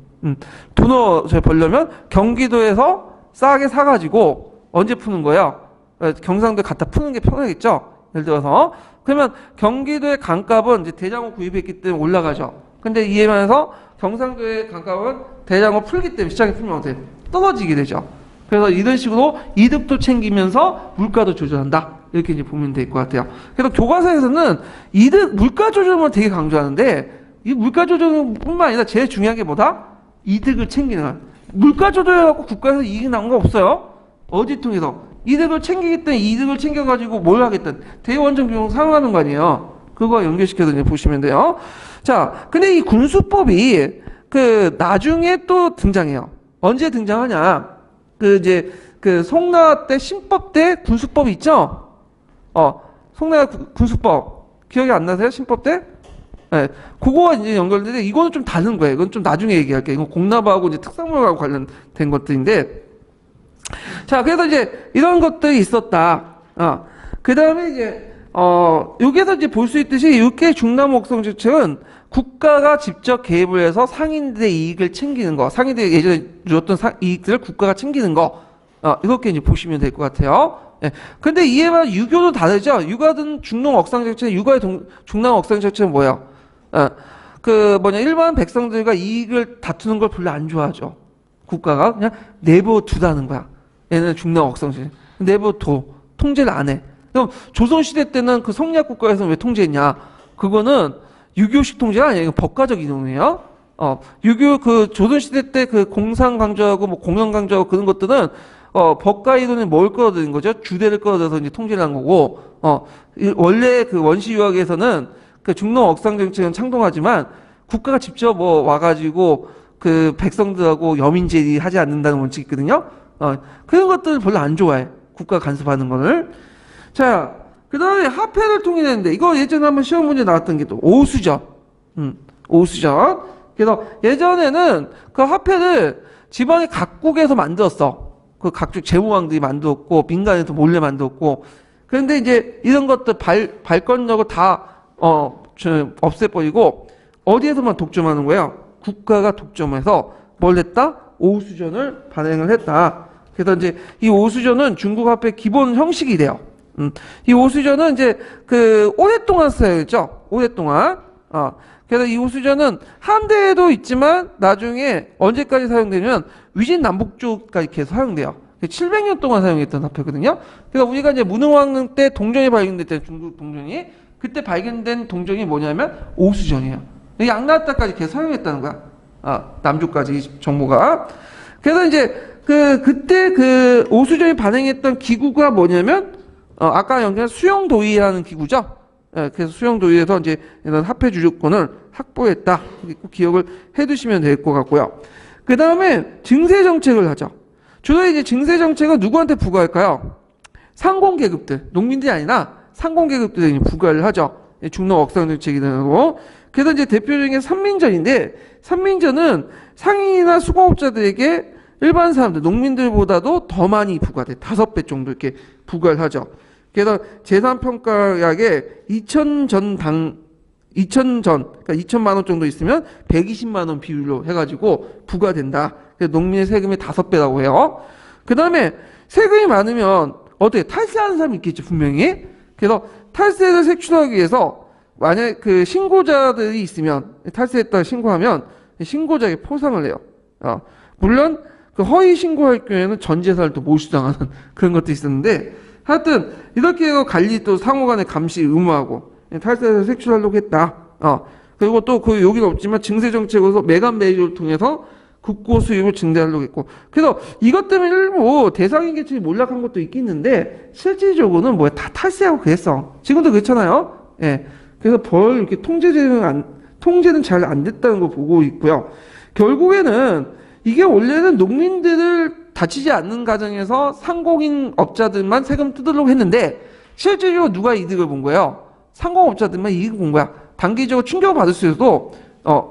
돈을 벌려면 경기도에서 싸게 사가지고 언제 푸는 거예요? 경상도에 갖다 푸는 게 편하겠죠? 예를 들어서. 그러면 경기도의 감값은 이제 대장호 구입했기 때문에 올라가죠. 근데 이에 반해서 경상도의 감값은 대장호 풀기 때문에 시장에 풀면 어떻게 떨어지게 되죠. 그래서 이런 식으로 이득도 챙기면서 물가도 조절한다. 이렇게 이제 보면 될 것 같아요. 그래서 교과서에서는 물가 조절만 되게 강조하는데, 이 물가 조절뿐만 아니라 제일 중요한 게 뭐다? 이득을 챙기는 거야. 물가 조절해갖고 국가에서 이익이 나온 거 없어요. 어디 통해서? 이득을 챙기기 때문에 이득을 챙겨가지고 뭘 하겠든 대원정 비용 사용하는 거 아니에요. 그거 연결시켜서 이제 보시면 돼요. 자, 근데 이 군수법이 나중에 또 등장해요. 언제 등장하냐? 송나라 때 신법 때 군수법이 있죠? 송나라 군수법 기억이 안 나세요? 신법 때? 네, 그거와 이제 연결되는데 이거는 좀 다른 거예요. 이건 좀 나중에 얘기할게요. 이건 공납하고 이제 특산물하고 관련된 것들인데, 자, 그래서 이제 이런 것들이 있었다. 그 다음에 이제 여기에서 이제 볼 수 있듯이 육계 중나무 옥성 정책은 국가가 직접 개입을 해서 상인들의 이익을 챙기는 거, 상인들이 예전에 주었던 이익들을 국가가 챙기는 거, 이렇게 이제 보시면 될 것 같아요. 예. 근데 이에 반해 유교도 다르죠. 유가든 중농 억상 정책, 유가의 중농 억상 정책은 뭐예요? 일반 백성들과 이익을 다투는 걸 별로 안 좋아하죠. 국가가 그냥 내버두다는 거야. 얘는 중농 억상 정책. 내버둬. 통제를 안 해. 그럼 조선시대 때는 그 성리학 국가에서는 왜 통제했냐? 그거는 유교식 통제가 아니에요. 이거 법가적 이동이에요. 유교 조선시대 때 공상 강조하고 뭐 공연 강조하고 그런 것들은 법가 이론에 뭘 끌어들인 거죠? 주대를 끌어들여서 이제 통제를 한 거고, 원래 원시 유학에서는 중농 억상 정책은 창동하지만 국가가 직접 와가지고 백성들하고 여민제리 하지 않는다는 원칙이 있거든요. 그런 것들을 별로 안 좋아해. 국가 간섭하는 거를. 자, 그 다음에 화폐를 통일했는데, 이거 예전에 한번 시험 문제 나왔던 게 또 오수전. 오수전. 그래서 예전에는 그 화폐를 지방의 각국에서 만들었어. 그 각국 제후왕들이 만들었고, 민간에서 몰래 만들었고. 그런데 이제 이런 것들 발권력을 다, 없애버리고, 어디에서만 독점하는 거예요? 국가가 독점해서 뭘 했다? 오수전을 발행을 했다. 그래서 이제 이 오수전은 중국 화폐 기본 형식이 돼요. 이 오수전은 이제 오랫동안 사용했죠. 오랫동안. 그래서 이 오수전은 한대에도 있지만 나중에 언제까지 사용되냐면 위진 남북조까지 계속 사용돼요. 700년 동안 사용했던 화폐거든요. 그래서 우리가 이제 문흥왕릉 때 동전이 발견됐던 중국 동전이 그때 발견된 동전이 뭐냐면 오수전이에요. 양나라 때까지 계속 사용했다는 거야. 남조까지 정보가. 그래서 이제 그때 오수전이 발행했던 기구가 뭐냐면 아까 연결한 수용도의라는 기구죠. 예, 그래서 수용도의에서 이제 이런 화폐 주주권을 확보했다. 꼭 기억을 해두시면 될 것 같고요. 그 다음에 증세 정책을 하죠. 주로 이제 증세 정책은 누구한테 부과할까요? 상공계급들, 농민들이 아니라 상공계급들에 부과를 하죠. 중농 억상 정책이 되고. 그래서 이제 대표적인 게 삼민전인데, 삼민전은 상인이나 수공업자들에게 일반 사람들, 농민들보다도 더 많이 부과돼. 5배 정도 이렇게 부과를 하죠. 그래서 재산평가약에 2000전 2,000전, 그러니까 2천만 원 정도 있으면 120만 원 비율로 해가지고 부과된다. 그래서 농민의 세금의 5배라고 해요. 그 다음에 세금이 많으면 어떻게 탈세하는 사람이 있겠죠, 분명히. 그래서 탈세를 색출하기 위해서 만약 그 신고자들이 있으면 탈세했다 신고하면 신고자에게 포상을 해요. 물론 그 허위 신고할 경우에는 전 재산을 또 몰수당하는 그런 것도 있었는데 하여튼 이렇게 해서 관리 또 상호간의 감시 의무하고 탈세를 색출하려고 했다. 그리고 또 그 여기는 없지만 증세 정책으로서 매각 매입을 통해서 국고 수입을 증대하려고 했고 그래서 이것 때문에 일부 대상인 계층이 몰락한 것도 있겠는데 실질적으로는 뭐야 다 탈세하고 그랬어. 지금도 그렇잖아요. 예. 그래서 이렇게 통제는 잘 안 됐다는 거 보고 있고요. 결국에는 이게 원래는 농민들을 다치지 않는 가정에서 상공인 업자들만 세금 뜯으려고 했는데 실질적으로 누가 이득을 본 거예요? 상공업자들만 이익을 본 거야. 단기적으로 충격을 받을 수 있어도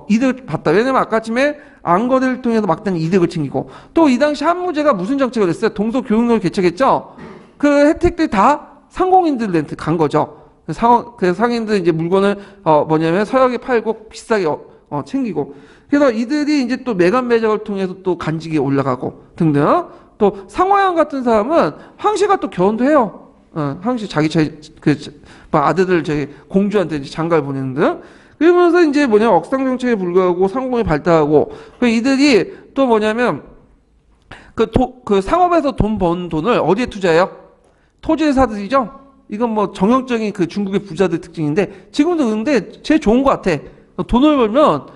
이득을 봤다. 왜냐면 아까쯤에 안거래를 통해서 막대한 이득을 챙기고 또 이 당시 한무제가 무슨 정책을 했어요? 동서교육론을 개척했죠. 그 혜택들이 다 상공인들한테 간 거죠. 그래서 상인들 이제 물건을 뭐냐면 서역에 팔고 비싸게 챙기고 그래서 이들이 이제 또 매각 매작을 통해서 또 간직이 올라가고 등등 또 상화양 같은 사람은 황씨가 또 결혼도 해요. 황씨 자기 아들들 공주한테 이제 장가를 보내는 등 그러면서 이제 뭐냐면 억상 정책에 불구하고 상공이 발달하고 이들이 또 뭐냐면 그 상업에서 돈 번 돈을 어디에 투자해요? 토지를 사들이죠. 이건 뭐 정형적인 그 중국의 부자들 특징인데 지금도 근데 제일 좋은 것 같아. 돈을 벌면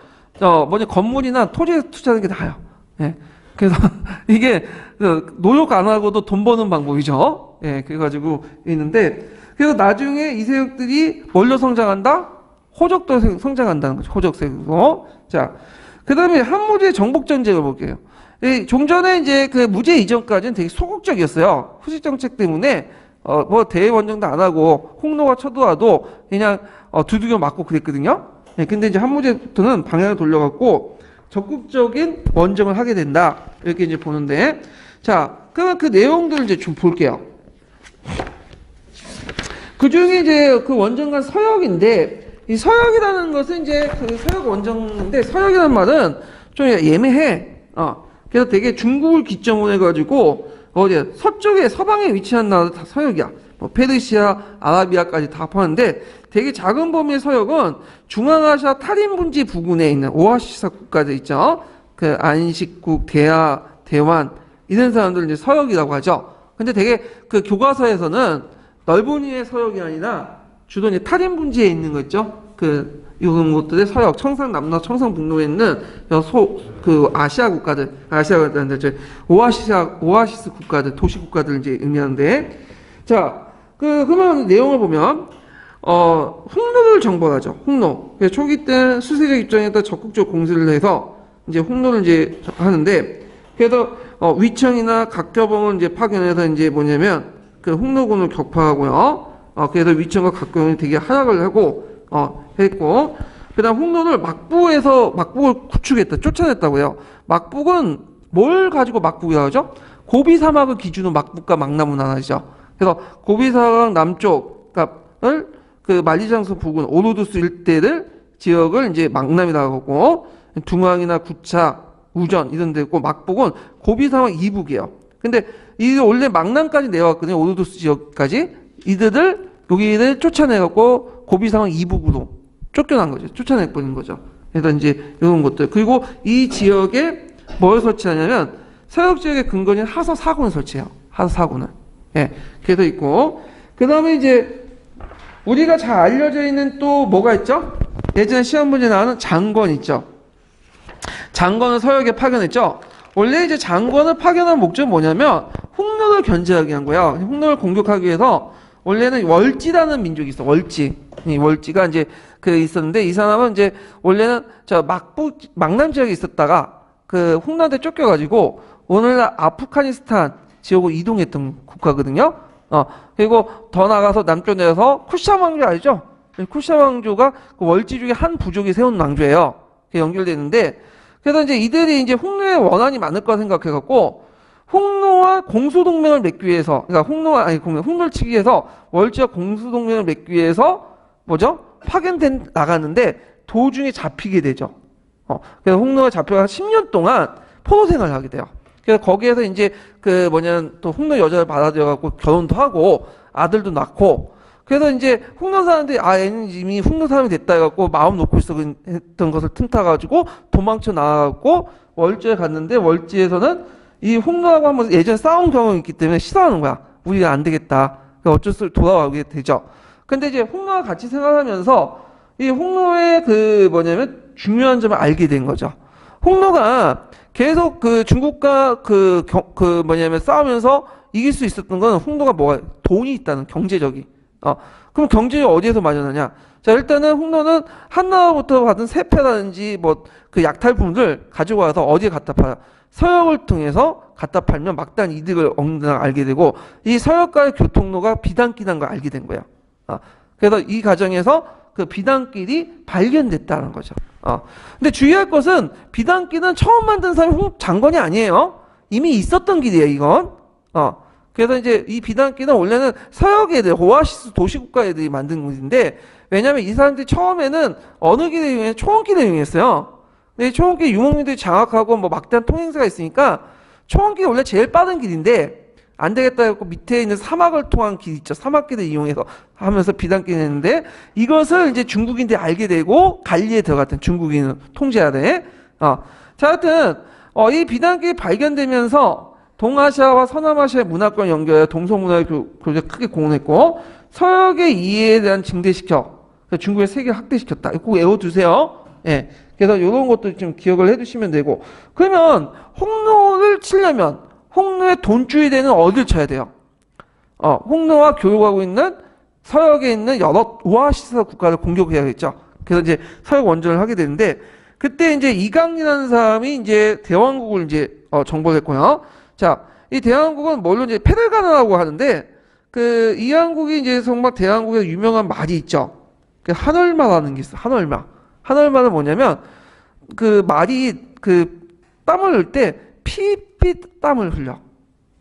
건물이나 토지에 투자하는 게 나아요. 예. 그래서 이게 노력 안 하고도 돈 버는 방법이죠. 예. 그래가지고 있는데 그래서 나중에 이 세력들이 뭘로 성장한다? 호적도 성장한다는 거죠. 호적세력으로. 자, 그다음에 한무제의 정복 전쟁을 볼게요. 좀 전에 이제 그 무제 이전까지는 되게 소극적이었어요. 후식 정책 때문에 뭐 대외 원정도 안 하고 홍로가 쳐들어와도 그냥 두들겨 맞고 그랬거든요. 근데 이제 한무제부터는 방향을 돌려갖고 적극적인 원정을 하게 된다. 이렇게 이제 보는데 자, 그러면 그 내용들을 이제 좀 볼게요. 그 중에 이제 그 원정관 서역인데 이 서역이라는 것은 이제 그 서역 원정인데 서역이라는 말은 좀 예매해. 그래서 되게 중국을 기점으로 해가지고 서쪽에 서방에 위치한 나라도 다 서역이야. 뭐 페르시아, 아라비아까지 다 포함하는데 되게 작은 범위의 서역은 중앙아시아 탈인분지 부근에 있는 오아시스 국가들 있죠. 그 안식국, 대환 이런 사람들 이제 서역이라고 하죠. 근데 되게 그 교과서에서는 넓은 이의 서역이 아니라 주로 이제 탈인분지에 있는 거 있죠. 이런 것들의 서역, 청상남도, 청상북도에 있는 아시아 국가들, 오아시스 국가들, 도시 국가들 이제 의미하는데, 자, 그러면 내용을 보면, 홍로를 정벌하죠. 홍로. 초기 때 수세적 입장에다 적극적 공세를 해서, 이제 홍로를 이제 하는데, 그래서, 위청이나 각교봉을 이제 파견해서 이제 뭐냐면, 그 홍로군을 격파하고요. 그래서 위청과 각교봉이 되게 하락을 하고, 했고, 그 다음 홍로를 막북을 구축했다, 쫓아냈다고요. 막북은 뭘 가지고 막북이라고 하죠? 고비 사막을 기준으로 막북과 막남을 나눠지죠. 그래서 고비 사막 남쪽을 그 만리장성 부근, 오로두스 일대를 지역을 이제 막남이라고 하고, 둥항이나 구차, 우전 이런 데 있고, 막북은 고비 사막 이북이에요. 근데 이 원래 막남까지 내려왔거든요. 오로두스 지역까지. 여기를 쫓아내갖고 고비상황 이북으로 쫓겨난 거죠. 쫓아내버린 거죠. 그래서 이제 이런 것들. 그리고 이 지역에 뭘 설치하냐면 서역 지역의 근거인 하서 사군을 설치해요. 하서 사군을. 예. 그래서 있고. 그 다음에 이제 우리가 잘 알려져 있는 또 뭐가 있죠? 예전에 시험 문제 나오는 장권 있죠. 장권을 서역에 파견했죠. 원래 이제 장권을 파견한 목적은 뭐냐면 홍로를 견제하기 한 거예요. 홍로를 공격하기 위해서 원래는 월지라는 민족이 있어. 월지. 이 월지가 이제 있었는데 이 사람은 이제 원래는 막남 지역에 있었다가 그 홍로한테 쫓겨가지고 오늘날 아프가니스탄 지역으로 이동했던 국가거든요. 그리고 더 나가서 남쪽 내려서 쿠샤 왕조 알죠? 쿠샤 왕조가 그 월지 중에 한 부족이 세운 왕조예요. 그게 연결되는데 그래서 이제 이들이 이제 홍로에 원한이 많을 거라 생각해갖고 홍로와 공수동맹을 맺기 위해서, 그러니까 홍로를 치기 위해서 월지와 공수동맹을 맺기 위해서 뭐죠? 파견된 나가는데 도중에 잡히게 되죠. 그래서 홍로가 잡혀가 10년 동안 포로 생활을 하게 돼요. 그래서 거기에서 이제 그 뭐냐면 또 홍로 여자를 받아들여갖고 결혼도 하고 아들도 낳고, 그래서 이제 홍로 사람들이 얘는 이미 홍로 사람이 됐다 해갖고 마음 놓고 있었던 것을 틈타가지고 도망쳐 나가고 월지에 갔는데, 월지에서는 이 홍로하고 한번 예전에 싸운 경험이 있기 때문에 싫어하는 거야. 우리가 안 되겠다. 그래서 어쩔 수 없이 돌아오게 되죠. 근데 이제 홍로와 같이 생활하면서 이 홍로의 그 뭐냐면 중요한 점을 알게 된 거죠. 홍로가 계속 그 중국과 그 뭐냐면 싸우면서 이길 수 있었던 건 홍로가 뭐가 돈이 있다는, 경제적이. 그럼 경제적이 어디에서 마련하냐? 자, 일단은 홍로는 한나라부터 받은 세패라든지 뭐 그 약탈품을 가지고 와서 어디에 갖다 팔아? 서역을 통해서 갖다 팔면 막대한 이득을 얻는 걸 알게 되고, 이 서역과의 교통로가 비단길인 걸 알게 된 거예요. 그래서 이 과정에서 그 비단길이 발견됐다는 거죠. 근데 주의할 것은 비단길은 처음 만든 사람이 장건이 아니에요. 이미 있었던 길이에요, 이건. 그래서 이제 이 비단길은 원래는 서역 애들, 오아시스 도시국가 애들이 만든 길인데, 왜냐면 이 사람들이 처음에는 어느 길을 이용해? 초원길을 이용했어요. 근데 이 초원길 유목민들이 장악하고 뭐 막대한 통행사가 있으니까 초원길이 원래 제일 빠른 길인데 안 되겠다 해서 밑에 있는 사막을 통한 길 있죠. 사막길을 이용해서 하면서 비단길을 했는데, 이것을 이제 중국인들이 알게 되고 관리에 들어갔던, 중국인은 통제해야 돼. 자, 하여튼 이 비단길이 발견되면서 동아시아와 서남아시아의 문화권 연결에 동서문화의 교류에 크게 공헌했고, 서역의 이해에 대한 증대시켜 중국의 세계를 확대시켰다. 이거 꼭 외워두세요. 예. 그래서 이런 것도 좀 기억을 해두시면 되고, 그러면 홍로를 치려면 홍로의 돈줄이 되는 어디를 쳐야 돼요? 홍로와 교류하고 있는 서역에 있는 여러 오아시스 국가를 공격해야겠죠. 그래서 이제 서역 원전을 하게 되는데, 그때 이제 이강이라는 사람이 이제 대왕국을 이제 정벌을 했고요. 자, 이 대왕국은 뭘로 이제 페르가나라고 하는데, 그 이왕국이 이제 정말 대왕국의 유명한 말이 있죠. 그 한얼마라는 게 있어. 한얼마. 한얼마는 뭐냐면 그 말이 그 땀을 흘릴 때 피빛 땀을 흘려.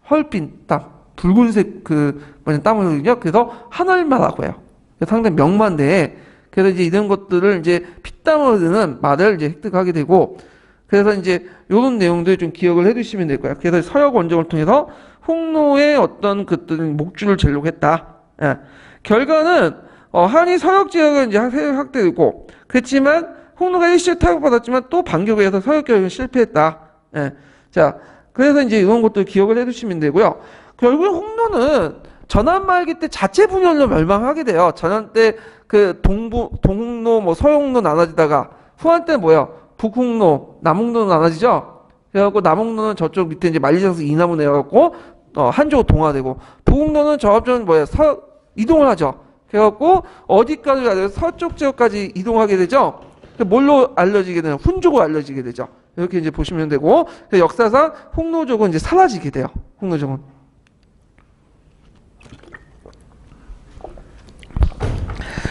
헐빛 땀. 붉은색 그 뭐냐 땀을 흘리죠. 그래서 한얼마라고 해요. 상당히 명만데, 그래서 이제 이런 것들을 이제 피땀을 흐르는 말을 이제 획득하게 되고, 그래서 이제 이런 내용들 좀 기억을 해두시면 될 거예요. 그래서 서역 원정을 통해서 홍로의 어떤 그들은 목줄을 재려고 했다. 예. 결과는 한이 서역 지역은 이제 확대되고, 그렇지만 홍로가 일시에 타격받았지만 또 반격을 해서 서역 지역은 실패했다. 예. 자, 그래서 이제 이런 것도 기억을 해두시면 되고요. 결국에 홍로는 전한 말기 때 자체 분열로 멸망하게 돼요. 전한 때 그 동홍로, 뭐 서홍로 나눠지다가 후한 때는 뭐예요? 북홍로, 남홍로로 나눠지죠. 그래갖고 남홍로는 저쪽 밑에 이제 만리장성 이남으로 내려갖고 한쪽으로 동화되고, 북홍로는 저쪽 뭐예요? 이동을 하죠. 그래갖고 어디까지 가야 돼요? 서쪽 지역까지 이동하게 되죠. 뭘로 알려지게 되냐? 훈족으로 알려지게 되죠. 이렇게 이제 보시면 되고, 역사상 홍로족은 이제 사라지게 돼요. 홍로족은.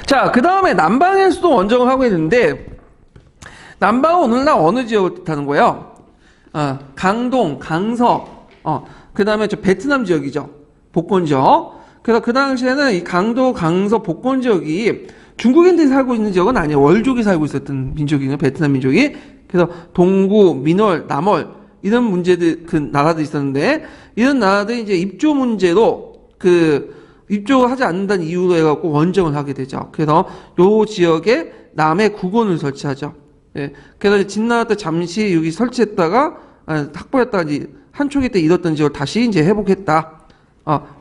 자, 그 다음에 남방에서도 원정을 하고 있는데, 남방은 오늘날 어느 지역을 뜻하는 거예요? 강동, 강서, 그 다음에 저 베트남 지역이죠. 복권 지역. 그래서 그 당시에는 이 강도, 강서, 복권 지역이 중국인들이 살고 있는 지역은 아니에요. 월족이 살고 있었던 민족이에요. 베트남 민족이. 그래서 동구, 민월, 남월 이런 문제들, 그 나라들이 있었는데, 이런 나라들이 이제 입조 문제로 입조를 하지 않는다는 이유로 해갖고 원정을 하게 되죠. 그래서 요 지역에 남해 국원을 설치하죠. 예. 그래서 진나라 때 잠시 여기 설치했다가, 확보했다가 이제 한초기 때 잃었던 지역을 다시 이제 회복했다.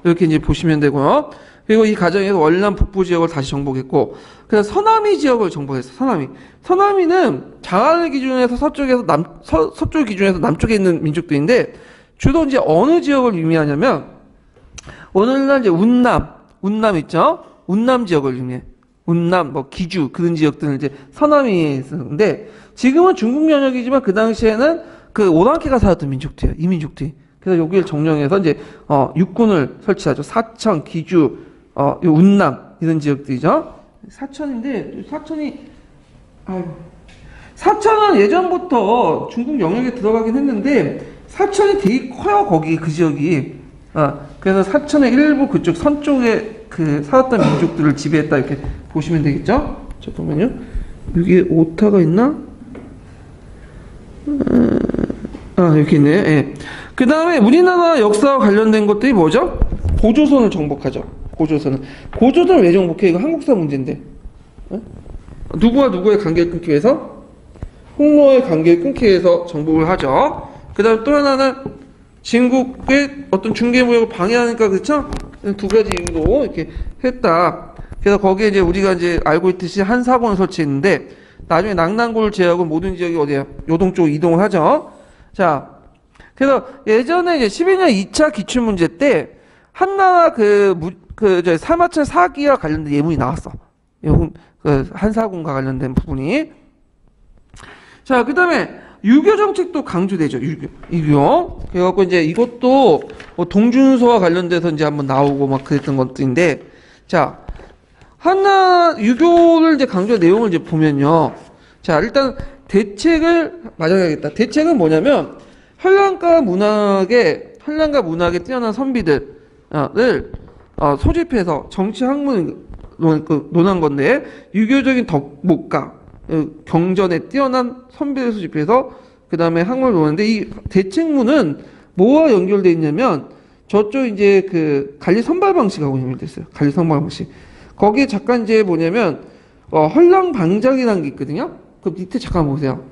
이렇게 이제 보시면 되고요. 그리고 이 과정에서 월남 북부 지역을 다시 정복했고, 그래서 서남이 지역을 정복했어요. 서남이는 장안을 기준에서 서쪽 기준에서 남쪽에 있는 민족들인데, 주로 이제 어느 지역을 의미하냐면, 오늘날 이제 운남 있죠? 운남 지역을 의미해. 운남, 뭐 기주 그런 지역들은 이제 서남이 쓰는데, 지금은 중국 영역이지만 그 당시에는 그 오랑캐가 살았던 민족들이에요. 이 민족들이. 그래서 여기를 정령해서 이제 육군을 설치하죠. 사천, 기주, 운남 이런 지역들이죠. 사천인데 사천은 예전부터 중국 영역에 들어가긴 했는데, 사천이 되게 커요. 거기 그 지역이. 그래서 사천의 일부 그쪽 선 쪽에 그 살았던 민족들을 지배했다 이렇게 보시면 되겠죠. 잠깐만요. 여기 오타가 있나? 여기 있네요. 예. 그 다음에 우리나라 역사와 관련된 것들이 뭐죠? 고조선을 정복하죠. 고조선을 왜 정복해? 이거 한국사 문제인데. 예? 누구와 누구의 관계를 끊기 위해서? 홍로의 관계를 끊기 위해서 정복을 하죠. 그 다음 또 하나는 진국의 어떤 중개무역을 방해하니까, 그렇죠? 두 가지 이유로 이렇게 했다. 그래서 거기에 이제 우리가 이제 알고 있듯이 한사고를 설치했는데, 나중에 낙난고를 제외하고 모든 지역이 어디에요? 요동 쪽으로 이동을 하죠. 자, 그래서 예전에 이제 12년 2차 기출문제 때 한나라 사마철 사기와 관련된 예문이 나왔어. 한사군과 관련된 부분이. 자, 그 다음에 유교 정책도 강조되죠. 유교. 그래갖고 이제 이것도 뭐 동준서와 관련돼서 이제 한번 나오고 막 그랬던 것들인데, 자, 유교를 이제 강조 내용을 이제 보면요. 자, 일단 대책을 마련해야겠다. 대책은 뭐냐면, 한량가 문학에 뛰어난 선비들을 소집해서 정치 학문을 논한 건데, 유교적인 덕목가, 경전에 뛰어난 선비를 소집해서 그 다음에 학문을 논하는데, 이 대책문은 뭐와 연결되어 있냐면, 저쪽 이제 그 관리 선발 방식하고 연결됐어요. 관리 선발 방식. 거기에 잠깐 이제 뭐냐면, 헐랑방적이라는 게 있거든요. 그 밑에 잠깐 보세요.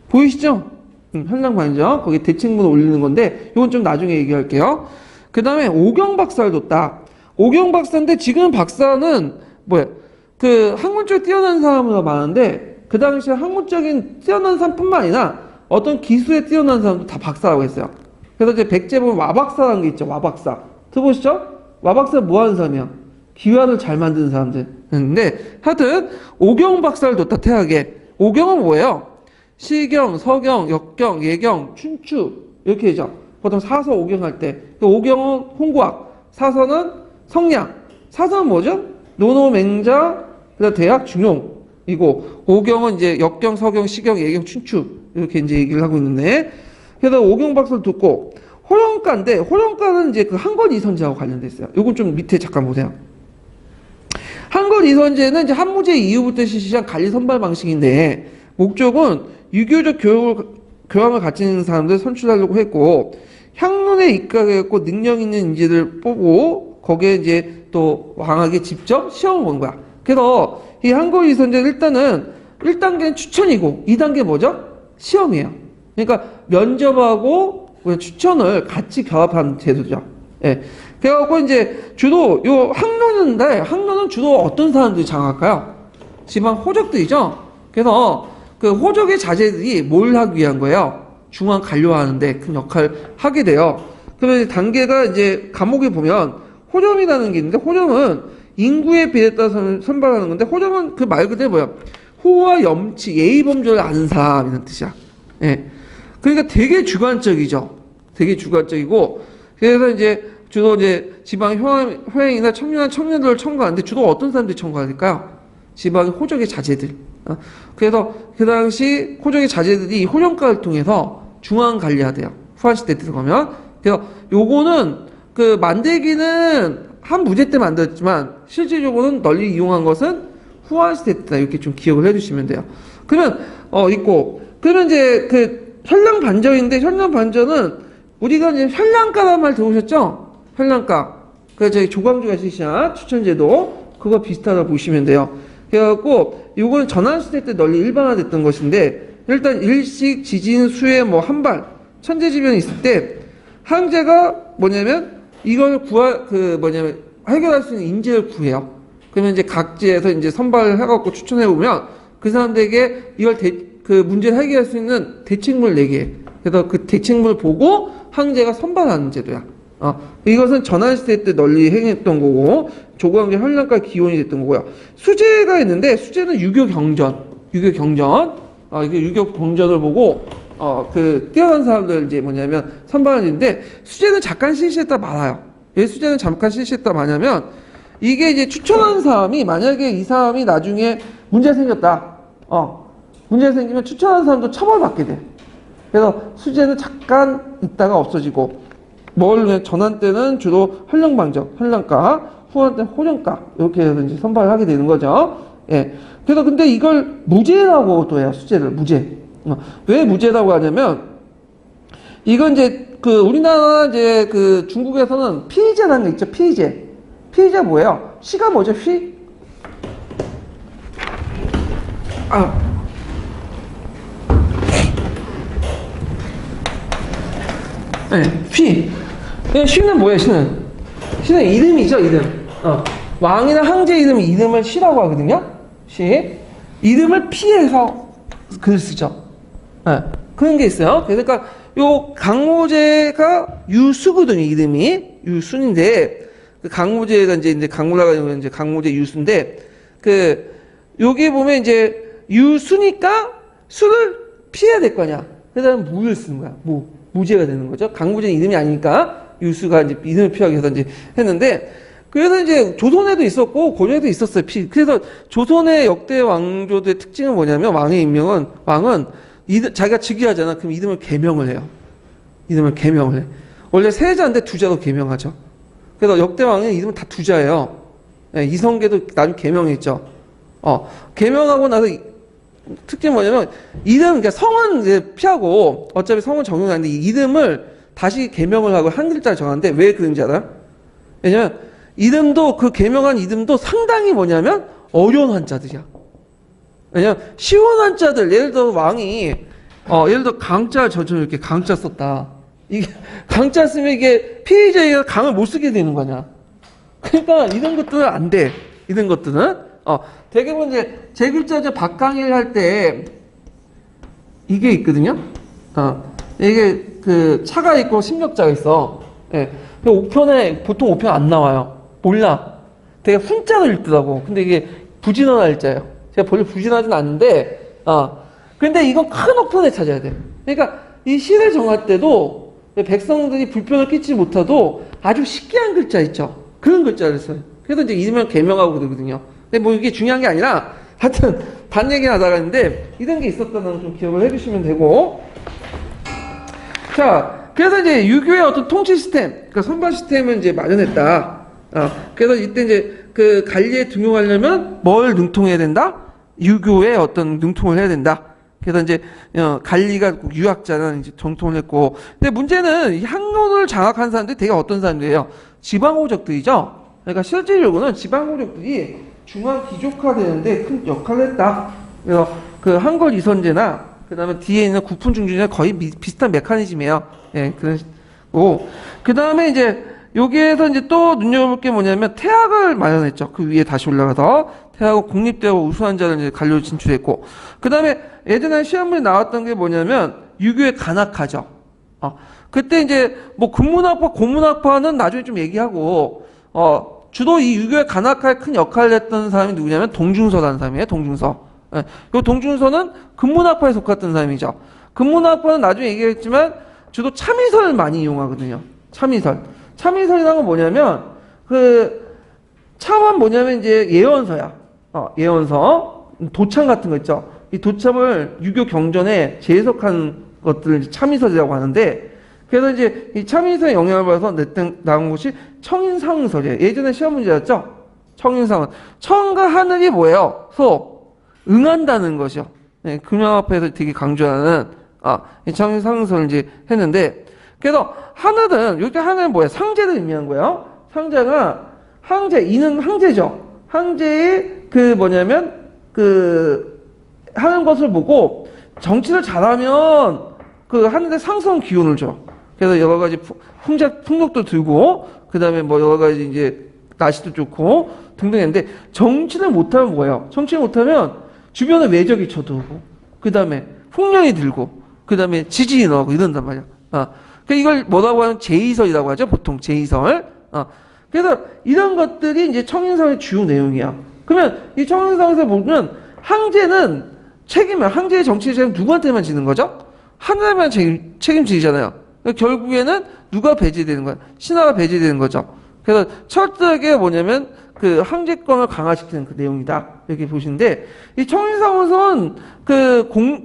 보이시죠? 헐랑방적. 거기 대책문을 올리는 건데, 이건 좀 나중에 얘기할게요. 그 다음에 오경박사를 뒀다. 오경박사인데, 지금 박사는 뭐야? 그 학문적으로 뛰어난 사람은 많은데, 그 당시에 학문적인 뛰어난 사람뿐만 아니라 어떤 기술에 뛰어난 사람도 다 박사라고 했어요. 그래서 이제 백제 보면 와박사라는 게 있죠. 와박사. 들어보시죠? 와박사는 뭐 하는 사람이야? 기와를 잘 만드는 사람들. 근데 하여튼 오경 박사를 뒀다. 태학에. 오경은 뭐예요? 시경, 서경, 역경, 예경, 춘추 이렇게 되죠. 보통 사서 오경 할 때. 오경은 홍구학, 사서는 성량. 사서는 뭐죠? 노노, 맹자, 그다음 대학, 중용이고, 오경은 이제 역경, 서경, 시경, 예경, 춘추 이렇게 이제 얘기를 하고 있는데, 그래서 오경 박사를 듣고 호령가인데, 호령가는 이제 그 한권 이선제하고 관련돼 있어요. 요건 좀 밑에 잠깐 보세요. 한권 이선제는 이제 한무제 이후부터 실시한 관리 선발 방식인데, 목적은 유교적 교양을 가진 사람들 선출하려고 했고, 향론에 입각해갖고 능력 있는 인재들 뽑고, 거기에 이제 또 왕에게 직접 시험을 본 거야. 그래서 이 한권 이선제는 일단은 1단계는 추천이고, 2단계 뭐죠? 시험이에요. 그러니까 면접하고 추천을 같이 결합한 제도죠. 예. 그래갖고 이제 주로 요 학론은 주로 어떤 사람들이 장악할까요? 지방 호적들이죠. 그래서 그 호적의 자제들이 뭘 하기 위한 거예요? 중앙 관료하는데 큰 역할을 하게 돼요. 그러면 단계가 이제 과목에 보면 호점이라는 게 있는데, 호점은 인구에 비례 따라서 선발하는 건데, 호점은 그 말 그대로 뭐야? 호와 염치, 예의 범절을 아는 사람이라는 뜻이야. 예. 그러니까 되게 주관적이죠. 되게 주관적이고, 그래서 이제 주로 이제 지방 효행이나 청년한 청년들을 청구하는데, 주로 어떤 사람들이 청구할까요? 지방의 호적의 자제들. 그래서 그 당시 호적의 자제들이 호령과를 통해서 중앙 관리하대요. 후한시대 때 들어가면. 그래서 요거는 그 만들기는 한 무제 때 만들었지만, 실질적으로는 널리 이용한 것은 후한시대 때다. 이렇게 좀 기억을 해주시면 돼요. 그러면 그러면 이제 그 현량반전인데, 현량반전은 우리가 이제 현량가란 말 들어오셨죠? 현량가. 그래서 저희 조광조가 실시한 추천제도, 그거 비슷하다 보시면 돼요. 그래갖고 이건 전환시대 때 널리 일반화됐던 것인데, 일단 일식, 지진, 수해, 뭐 한발, 천재지변이 있을 때 항제가 뭐냐면 이걸 해결할 수 있는 인재를 구해요. 그러면 이제 각지에서 이제 선발을 해갖고 추천해보면 그 사람들에게 이걸 그 문제를 해결할 수 있는 대책문을 내게 해. 그래서 그 대책문을 보고 항제가 선발하는 제도야. 이것은 전환시대 때 널리 행했던 거고, 조광조 현량가 기원이 됐던 거고요. 수제가 있는데, 수제는 유교 경전. 이게 유교 경전을 보고, 그 뛰어난 사람들 이제 뭐냐면 선발하는데, 수제는 잠깐 실시했다 말아요. 왜 수제는 잠깐 실시했다 마냐면, 이게 이제 추천한 사람이, 만약에 이 사람이 나중에 문제 생겼다. 문제 생기면 추천한 사람도 처벌받게 돼. 그래서 수제는 잠깐 있다가 없어지고, 전환 때는 주로 현령방적, 현량가, 후한 때는 호령가, 이렇게 해서 이제 선발을 하게 되는 거죠. 예. 그래서 근데 이걸 무죄라고 또 해요. 수재를 무죄. 왜 무죄라고 하냐면 이건 이제 그 우리나라 이제 그 중국에서는 피의제라는 게 있죠. 피의제. 피의제 뭐예요? 시가 뭐죠? 휘? 네, 휘. 시는 뭐예요? 시는 이름이죠. 이름. 왕이나 황제 이름을 시라고 하거든요. 시. 이름을 피해서 글 쓰죠. 네, 그런 게 있어요. 그러니까 요 강모제가 유수거든요. 이름이 유순인데 그 강모제가 이제 강모라가 이제 강모제 유수인데 그 여기 보면 이제 유수니까 수를 피해야 될 거냐. 그래서 무를 쓰는 거야. 무제가 되는 거죠. 강모제는 이름이 아니니까 유수가 이제 이름을 피하기 위해서 이제 했는데 그래서 이제 조선에도 있었고 고려에도 있었어요. 그래서 조선의 역대 왕조들의 특징은 뭐냐면 왕은 자기가 즉위하잖아. 그럼 이름을 개명을 해요. 이름을 개명을 해. 원래 세자인데 두자로 개명하죠. 그래서 역대 왕은 이름은 다 두자예요. 네, 이성계도 나중에 개명했죠. 개명하고 나서 특징이 뭐냐면 그러니까 성은 이제 피하고 어차피 성은 적용하는데 이름을 다시 개명을 하고 한 글자를 정하는데 왜 그런지 알아요? 왜냐면 이름도 그 개명한 이름도 상당히 뭐냐면 어려운 한자들이야. 왜냐면 쉬운 한자들 예를 들어 왕이 예를 들어 강자 저처럼 이렇게 강자 썼다. 이게 강자 쓰면 이게 피의자가 강을 못 쓰게 되는 거냐. 그러니까 이런 것들은 안 돼. 이런 것들은 대개는 이제 제 글자죠. 박강일 할 때 이게 있거든요. 이게 그 차가 있고 심력자가 있어. 예. 옥편에 보통 옥편 안 나와요. 몰라. 되게 훈자를 읽더라고. 근데 이게 부진한 할자예요. 제가 별로 부진하진 않는데, 근데 이건 큰 옥편에 찾아야 돼. 그러니까 이 시를 정할 때도 백성들이 불편을 끼치지 못하도 아주 쉽게 한 글자 있죠. 그런 글자를 써요. 그래서 이제 이름을 개명하고 그러거든요. 근데 뭐 이게 중요한 게 아니라, 하여튼, 반 얘기 하다가 있는데, 이런 게 있었다는 좀 기억을 해주시면 되고, 자, 그래서 이제 유교의 어떤 통치 시스템, 그러니까 선발 시스템을 이제 마련했다. 그래서 이때 이제 그 관리에 등용하려면 뭘 능통해야 된다? 유교의 어떤 능통을 해야 된다. 그래서 이제 관리가 유학자는 이제 정통을 했고, 근데 문제는 이 학문을 장악한 사람들이 되게 어떤 사람들이에요? 지방호족들이죠. 그러니까 실질적으로는 지방호족들이 중앙 기족화되는데 큰 역할을 했다. 그래서 그 한걸 이선제나 그 다음에 뒤에 있는 구품중주제나 거의 비슷한 메커니즘이에요. 예, 그런, 그 다음에 이제, 여기에서 이제 또 눈여겨볼 게 뭐냐면, 태학을 마련했죠. 그 위에 다시 올라가서, 태학을 공립대하고 우수한 자를 이제 관료로 진출했고, 그 다음에 예전에 시험문에 나왔던 게 뭐냐면, 유교의 간학화죠. 그때 이제, 뭐, 근문학파, 고문학파는 나중에 좀 얘기하고, 주로 이 유교의 간학화에 큰 역할을 했던 사람이 누구냐면, 동중서라는 사람이에요, 동중서. 예, 이 동중서는 근문학파에 속했던 사람이죠. 근문학파는 나중에 얘기했지만 주로 참의설을 많이 이용하거든요. 참의설. 참의설이라는 건 뭐냐면 그 참은 뭐냐면 이제 예언서야. 예언서, 도참 같은 거 있죠. 이 도참을 유교 경전에 재해석한 것들을 이제 참의설이라고 하는데 그래서 이제 이 참의설의 영향을 받아서 나온 것이 청인상설이에요. 예전에 시험 문제였죠. 청인상은 청과 하늘이 뭐예요? 응한다는 것이요. 네, 금융화폐에서 되게 강조하는, 이 청인상설을 이제 했는데, 그래서 하늘은, 여기 하늘은 뭐야? 상제를 의미한 거예요. 상제가, 이는 황제죠. 황제의 하는 것을 보고, 정치를 잘하면, 하늘의 상승 기운을 줘. 그래서 여러 가지 풍력도 들고, 그 다음에 뭐 여러 가지 이제, 날씨도 좋고, 등등 했는데, 정치를 못하면 뭐예요? 정치를 못하면, 주변에 외적이 쳐들어오고, 그 다음에 풍령이 들고, 그 다음에 지진이 나오고 이런단 말이야. 그러니까 이걸 뭐라고 하면 제의설이라고 하죠. 보통 제의설. 그래서 이런 것들이 이제 청인상의 주요 내용이야. 그러면 이 청인상에서 보면 황제는 황제의 정치 책임 누구한테만 지는 거죠? 하나만 책임지잖아요. 그러니까 결국에는 누가 배제되는 거야? 신하가 배제되는 거죠. 그래서 철저하게 뭐냐면 그 황제권을 강화시키는 그 내용이다. 이렇게 보시는데 이 청인상은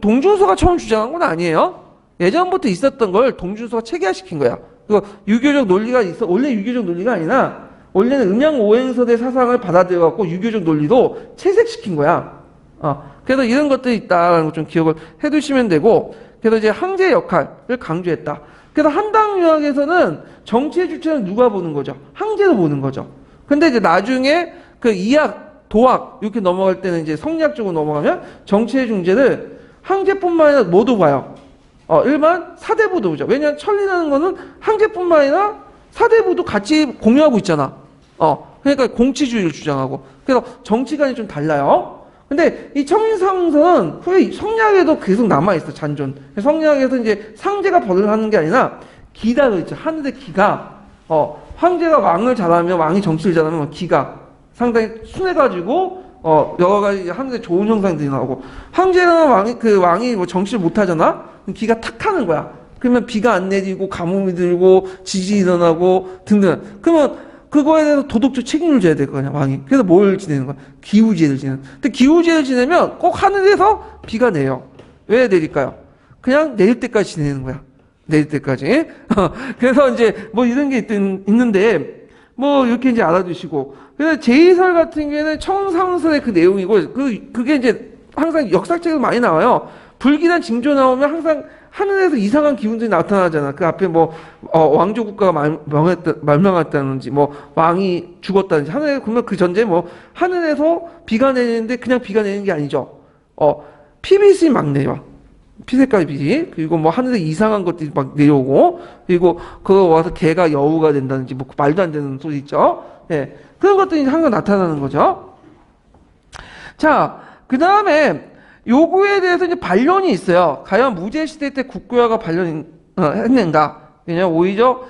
동준서가 처음 주장한 건 아니에요. 예전부터 있었던 걸 동준서가 체계화시킨 거야. 그 유교적 논리가 있어. 원래 유교적 논리가 아니라 원래는 음양 오행설의 사상을 받아들여갖고 유교적 논리도 채색시킨 거야. 그래서 이런 것들이 있다라는 거 좀 기억을 해두시면 되고, 그래서 이제 황제의 역할을 강조했다. 그래서 한당유학에서는 정치의 주체는 누가 보는 거죠? 황제도 보는 거죠. 근데 이제 나중에 그 이학, 도학 이렇게 넘어갈 때는 이제 성리학 쪽으로 넘어가면 정치의 중재를 황제뿐만 아니라 모두 봐요. 일반 사대부도 보죠. 왜냐하면 천리라는 거는 황제뿐만 아니라 사대부도 같이 공유하고 있잖아. 그러니까 공치주의를 주장하고. 그래서 정치관이 좀 달라요. 근데 이 청인상서는 후에 성리학에도 계속 남아있어, 잔존. 성리학에서 이제 상제가 벌을 하는 게 아니라 기다 그랬죠. 하늘의 기가, 황제가 왕을 잘하면, 왕이 정치를 잘하면 기가 상당히 순해가지고, 여러 가지 하늘에 좋은 형상들이 나오고, 황제가 왕이 뭐 정치를 못하잖아? 기가 탁 하는 거야. 그러면 비가 안 내리고, 가뭄이 들고, 지진이 일어나고, 등등. 그러면 그거에 대해서 도덕적 책임을 져야 될 거 아니야, 왕이. 그래서 뭘 지내는 거야? 기우제를 지내는. 근데 기우제를 지내면 꼭 하늘에서 비가 내요. 왜 내릴까요? 그냥 내릴 때까지 지내는 거야. 내릴 때까지. 그래서 이제 뭐 이런 게 있는데, 뭐 이렇게 이제 알아두시고. 그래서 제2설 같은 경우에는 청상설의 그 내용이고, 그게 이제 항상 역사책에서 많이 나와요. 불길한 징조 나오면 항상 하늘에서 이상한 기운들이 나타나잖아. 그 앞에 뭐, 왕조 국가가 말명했다든지, 뭐, 왕이 죽었다든지, 하늘에, 그러면 그 전제 뭐, 하늘에서 비가 내리는데 그냥 비가 내리는 게 아니죠. 피빛이 막 내려. 피색깔 빛이. 그리고 뭐, 하늘에 이상한 것들이 막 내려오고, 그리고 그거 와서 개가 여우가 된다든지, 뭐, 말도 안 되는 소리 있죠. 예. 그런 것들이 항상 나타나는 거죠. 자, 그 다음에, 요거에 대해서 이제 반론이 있어요. 과연 무제 시대 때 국교화가 했는가? 왜냐면 오히려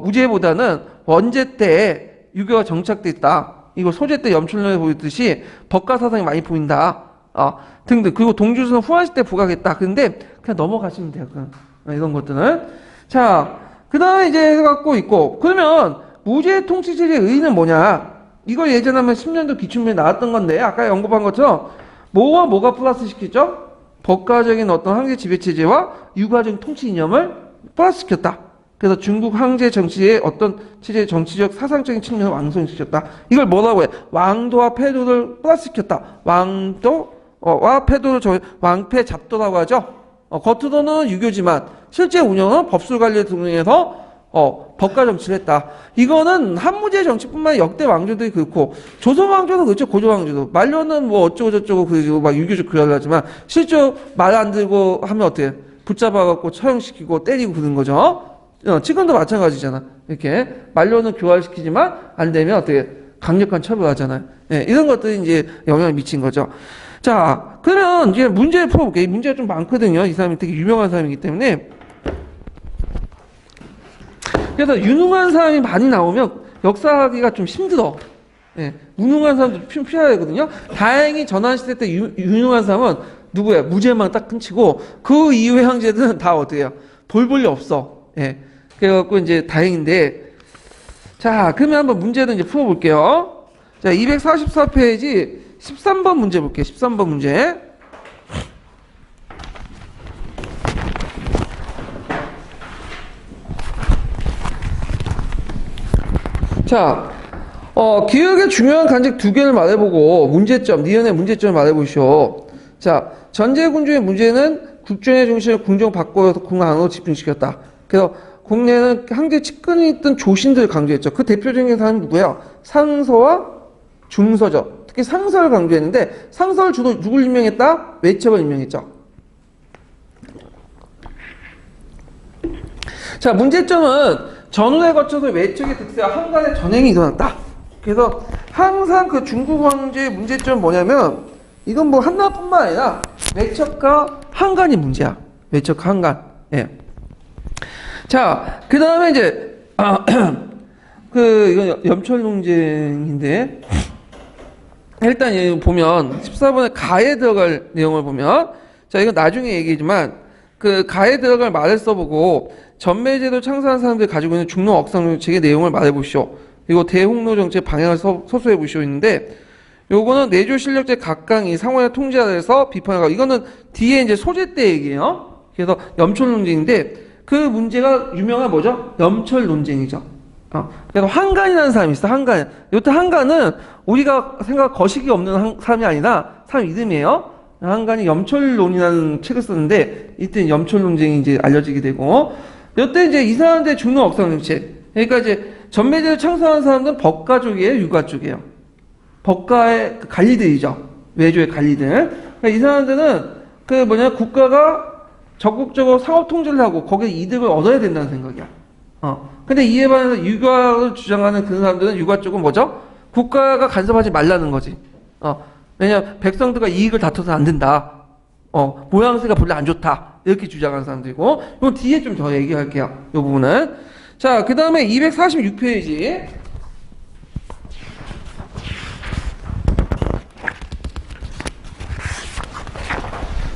무제보다는 원제 때 유교가 정착됐다. 이거 소제 때 염출론에 보였듯이 법가 사상이 많이 보인다. 등등. 그리고 동주수는 후한시 때 부각했다. 근데 그냥 넘어가시면 돼요. 이런 것들은. 자, 그 다음에 이제 해갖고 있고. 그러면 무제 통치제의 의의는 뭐냐? 이거 예전에 한 10년도 기출문제 나왔던 건데 아까 언급한 것처럼 뭐와 뭐가 플러스 시켰죠? 법가적인 어떤 황제 지배체제와 유가적인 통치 이념을 플러스 시켰다. 그래서 중국 황제 정치의 어떤 체제의 정치적 사상적인 측면을 완성시켰다. 이걸 뭐라고 해? 왕도와 패도를 플러스 시켰다. 왕도와 패도를 왕패 잡도라고 하죠. 겉으로는 유교지만 실제 운영은 법술 관리를 통해서 법가 정치를 했다. 이거는 한무제 정치뿐만 아니라 역대 왕조들이 그렇고 조선 왕조도 그렇죠. 고조 왕조도 말로는 뭐 어쩌고 저쩌고 그러고 막 유교적 교화를 하지만 실제 말 안 들고 하면 어떻게 붙잡아갖고 처형시키고 때리고 그러는 거죠. 지금도 마찬가지잖아. 이렇게 말로는 교화를 시키지만 안 되면 어떻게 강력한 처벌하잖아요. 예, 이런 것들이 이제 영향을 미친 거죠. 자, 그러면 이제 문제를 풀어볼게요. 문제가 좀 많거든요. 이 사람이 되게 유명한 사람이기 때문에. 그래서 유능한 사람이 많이 나오면 역사하기가 좀 힘들어. 예, 무능한 사람도 피해야 되거든요. 다행히 전환시대 때 유능한 사람은 누구야? 무죄만 딱 끊치고 그 이후의 황제들은 다 어떻게 해요? 볼 볼이 없어. 예, 그래갖고 이제 다행인데. 자, 그러면 한번 문제를 이제 풀어볼게요. 자, 244페이지 13번 문제 볼게요. 13번 문제. 자, 기억의 중요한 간직 두 개를 말해보고 문제점, 니은의 문제점을 말해보시오. 자, 전제군주의 문제는 국정의 중심을 궁정 바꿔서 국내 안으로 집중시켰다. 그래서 국내는 한계 측근이 있던 조신들을 강조했죠. 그 대표적인 사람이 누구야? 상서와 중서죠. 특히 상서를 강조했는데 상서를 주로 누굴 임명했다? 외척을 임명했죠. 자, 문제점은 전후에 거쳐서 외척의 득세와 한간의 전행이 일어났다. 그래서 항상 그 중국 황제의 문제점은 뭐냐면 이건 뭐 한나라뿐만 아니라 외척과 한간이 문제야. 외척과 한간. 예. 자, 그 다음에 이제 이건 염철 논쟁인데 일단 여기 보면 14번에 가에 들어갈 내용을 보면 자, 이건 나중에 얘기지만 그 가에 들어갈 말을 써보고 전매제도 창설한 사람들이 가지고 있는 중농 억상 정책의 내용을 말해보시오. 그리고 대홍로 정책 방향을 서술해보시오 있는데 요거는 내조 실력제 각강이 상원의 통제 아래서 비판하고 이거는 뒤에 이제 소재 때 얘기예요. 그래서 염철 논쟁인데 그 문제가 유명한 뭐죠? 염철 논쟁이죠. 그래서 한간이라는 사람이 있어. 한간. 여태 한간은 우리가 생각 거식이 없는 사람이 아니라 사람 이름이에요. 한간이 염철론이라는 책을 썼는데 이때 염철 논쟁이 이제 알려지게 되고 여태 이제 이 사람들의 중론 억상정책. 그러니까 이제 전매제를 창설한 사람들은 법가족이에요, 유가족이에요. 법가의 관리들이죠. 외조의 관리들. 그러니까 이 사람들은 국가가 적극적으로 상업 통제를 하고 거기에 이득을 얻어야 된다는 생각이야. 근데 이에 반해서 유가를 주장하는 그 사람들은 유가 쪽은 뭐죠? 국가가 간섭하지 말라는 거지. 왜냐면 백성들과 이익을 다퉈서 안 된다. 모양새가 별로 안 좋다. 이렇게 주장하는 사람들이고, 이건 뒤에 좀 더 얘기할게요. 이 부분은. 자, 그 다음에 246페이지.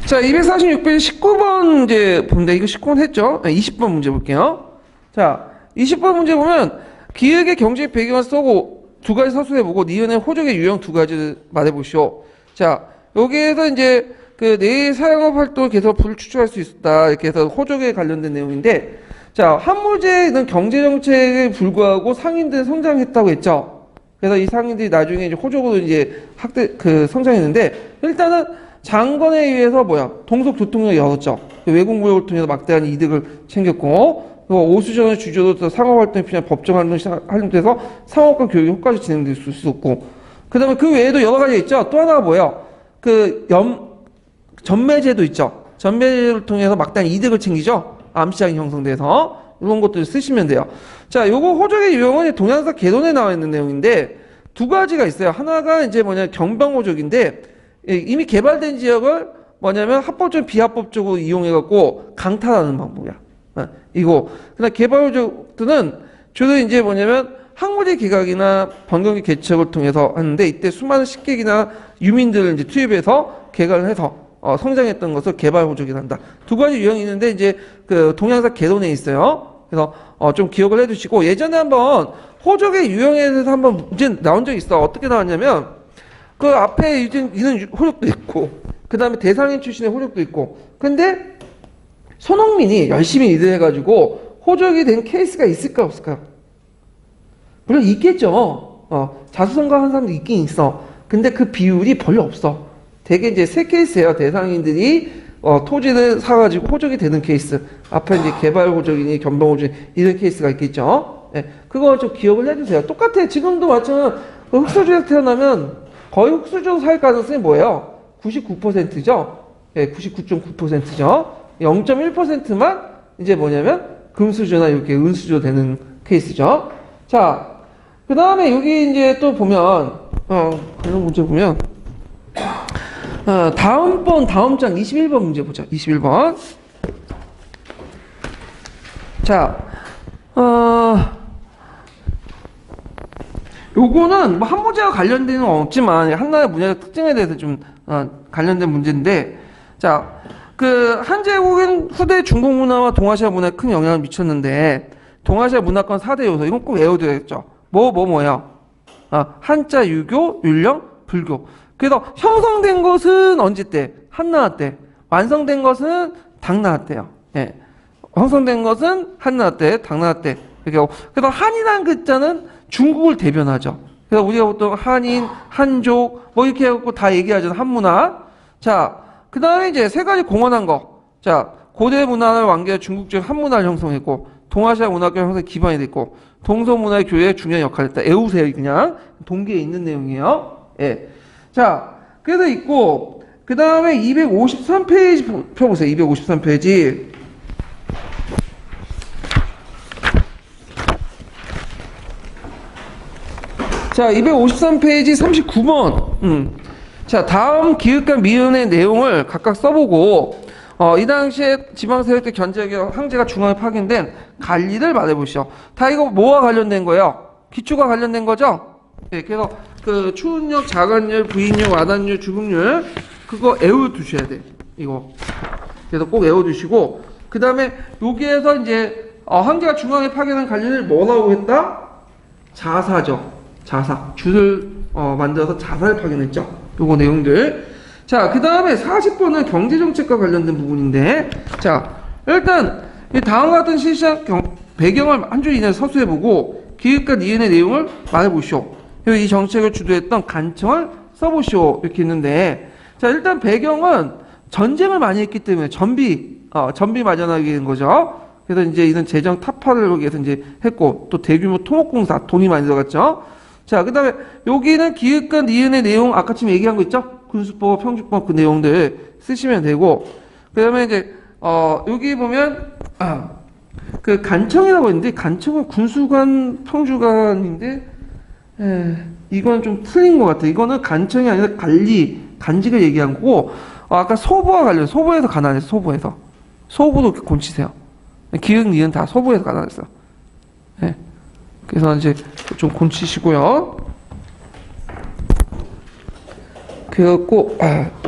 자, 246페이지 19번 문제 봅니다. 이거 19번 했죠? 20번 문제 볼게요. 자, 20번 문제 보면 기획의 경제적 배경을 쓰고 두 가지 서술해보고 니은의 호적의 유형 두 가지를 말해보시오. 자, 여기에서 이제 내 사용업 활동을 계속 불추출할 수 있었다. 이렇게 해서 호적에 관련된 내용인데, 자, 한무제는 경제정책에 불구하고 상인들은 성장했다고 했죠. 그래서 이 상인들이 나중에 이제 호적으로 이제 성장했는데, 일단은 장건에 의해서 동속교통을 열었죠. 외국 무역을 통해서 막대한 이득을 챙겼고, 오수전의 주조로서 상업활동에 필요한 법정활동이 활용돼서 상업과 교육이 효과적으로 진행될 수 있었고, 그 다음에 그 외에도 여러 가지가 있죠. 또 하나가 뭐예요? 전매제도 있죠. 전매제를 통해서 막대한 이득을 챙기죠. 암시장이 형성돼서. 이런 것들 쓰시면 돼요. 자, 요거 호적의 유형은 동양사 개론에 나와 있는 내용인데, 두 가지가 있어요. 하나가 이제 경병호적인데, 이미 개발된 지역을 합법적, 비합법적으로 이용해갖고 강탈하는 방법이야. 이거. 그다음 개발호적들은 주로 이제 항무제 기각이나 번경기 개척을 통해서 하는데 이때 수많은 식객이나 유민들을 이제 투입해서 개발을 해서 성장했던 것을 개발호적이라 한다. 두 가지 유형이 있는데 이제 동양사 개론에 있어요. 그래서 좀 기억을 해두시고 예전에 한번 호적의 유형에 대해서 한번 문제 나온 적이 있어. 어떻게 나왔냐면 그 앞에 있는 호적도 있고 그 다음에 대상인 출신의 호적도 있고 근데 손흥민이 열심히 일을 해가지고 호적이 된 케이스가 있을까 없을까요? 물론 있겠죠. 자수성가한 사람도 있긴 있어. 근데 그 비율이 별로 없어. 되게 이제 세 케이스예요. 대상인들이 토지를 사가지고 호적이 되는 케이스. 앞에 이제 개발 호적이니 견방 호적 이런 케이스가 있겠죠. 네, 그거 좀 기억을 해주세요. 똑같아. 지금도 마찬가지로 흑수저에서 태어나면 거의 흑수저 살 가능성이 뭐예요? 99%죠. 네, 99.9%죠. 0.1%만 이제 금수저나 이렇게 은수저 되는 케이스죠. 자, 그 다음에 여기 이제 또 보면, 그런 문제 보면, 다음 장 21번 문제 보자. 21번. 자, 요거는 한무제와 관련되는 건 없지만, 한나라의 문화적 특징에 대해서 좀, 관련된 문제인데, 자, 한제국은 후대 중국 문화와 동아시아 문화에 큰 영향을 미쳤는데, 동아시아 문화권 4대 요소, 이건 꼭 외워둬야겠죠. 뭐예요? 한자, 유교, 율령, 불교. 그래서 형성된 것은 언제 때? 한나라 때. 완성된 것은 당나라 때요. 예. 형성된 것은 한나라 때, 당나라 때. 그래서 한이라는 글자는 중국을 대변하죠. 그래서 우리가 보통 한인, 한족, 이렇게 해갖고 다 얘기하잖아요. 한문화. 자, 그 다음에 이제 세 가지 공헌한 거. 자, 고대 문화를 완결해 중국적 한문화를 형성했고, 동아시아 문화권 형성에 기반이 됐고, 동서 문화의 교회에 중요한 역할을 했다. 애우세요, 그냥. 동기에 있는 내용이에요. 예. 자, 그래서 있고, 그 다음에 253페이지 펴보세요. 253페이지. 자, 253페이지 39번. 자, 다음 기획과 미은의 내용을 각각 써보고, 이 당시에 지방세력들 견제하기 황제가 중앙에 파견된 관리를 말해보시오. 다 이거 뭐와 관련된 거예요? 기초가 관련된 거죠? 예, 그래서 추운력, 자간율, 부인율, 와단율, 주급률 그거 외워두셔야 돼. 이거. 그래서 꼭 외워두시고 그 다음에 여기에서 이제 황제가 중앙에 파견한 관리를 뭐라고 했다? 자사죠. 자사. 줄을 만들어서 자사를 파견했죠. 요거 내용들. 자, 그 다음에 40번은 경제정책과 관련된 부분인데, 자, 일단, 이 다음과 같은 실시한 배경을 한 줄 이내에 서술해보고, 기획과 니은의 내용을 말해보시오. 그리고 이 정책을 주도했던 간청을 써보시오. 이렇게 있는데, 자, 일단 배경은 전쟁을 많이 했기 때문에 전비 마련하기 된 거죠. 그래서 이제 이런 재정 타파를 위해서 이제 했고, 또 대규모 토목공사 돈이 많이 들어갔죠. 자, 그 다음에 여기는 기획과 니은의 내용, 아까 지금 얘기한 거 있죠? 군수법, 평주법 그 내용들 쓰시면 되고, 그 다음에 이제, 여기 보면, 그 간청이라고 했는데, 간청은 군수관, 평주관인데, 이건 좀 틀린 것 같아요. 이거는 간청이 아니라 간직을 얘기한 거고, 아까 소부와 관련, 소부에서 가난했어, 소부에서. 소부도 이렇게 곤치세요. 기획, 니은 다 소부에서 가난했어. 네. 그래서 이제 좀 곤치시고요. 그래갖고,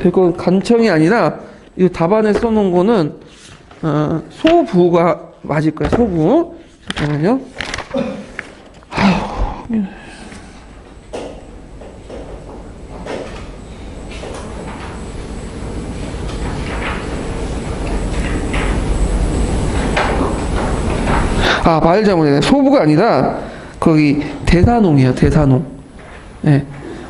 이건 간청이 아니라, 이 답안에 써놓은 거는, 소부가 맞을 거예요, 소부. 잠깐만요. 말 잘못했네. 소부가 아니라 거기 대사농이에요. 대사농. 예.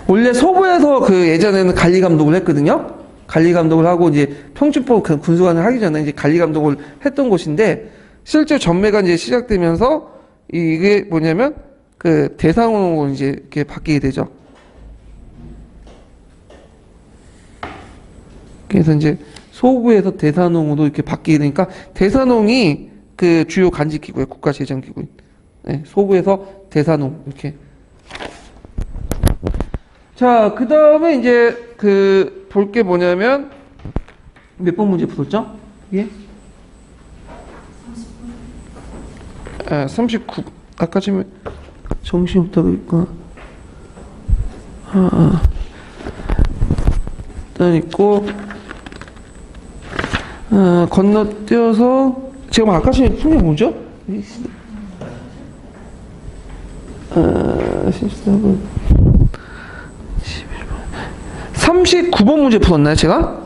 원래 소부에서 그 예전에는 관리 감독을 했거든요. 관리 감독을 하고 이제 평준법 그 군수관을 하기 전에 이제 관리 감독을 했던 곳인데 실제 전매가 이제 시작되면서 이게 뭐냐면 그 대사농으로 이제 이렇게 바뀌게 되죠. 그래서 이제 소부에서 대사농으로 이렇게 바뀌게 되니까 대사농이 그 주요 간직기구예요. 국가재정기구. 네, 소부에서 대사농 이렇게. 자, 그 다음에 이제 그 볼 게 뭐냐면 몇 번 문제 풀었죠? 이게? 39. 아까 지금 정신 없다고 했구나. 일단 있고 건너뛰어서 지금 아까 전에 푼 게 뭐죠? 39번 문제 풀었나요, 제가?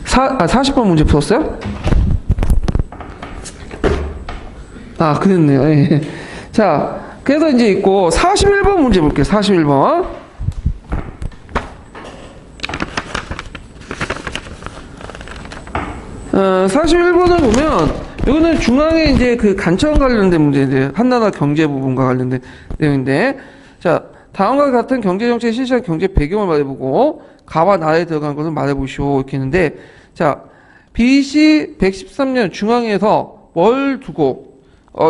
40번 문제 풀었어요? 그랬네요. 예. 자, 그래서 이제 있고 41번 문제 볼게요. 41번. 41번을 보면 이거는 중앙에 이제 그 간청 관련된 문제인데 한나라 경제 부분과 관련된 내용인데, 자, 다음과 같은 경제정책 실시한 경제 배경을 말해보고 가와 나에 들어간 것을 말해보시오 이렇게 했는데, 자, BC 113년 중앙에서 뭘 두고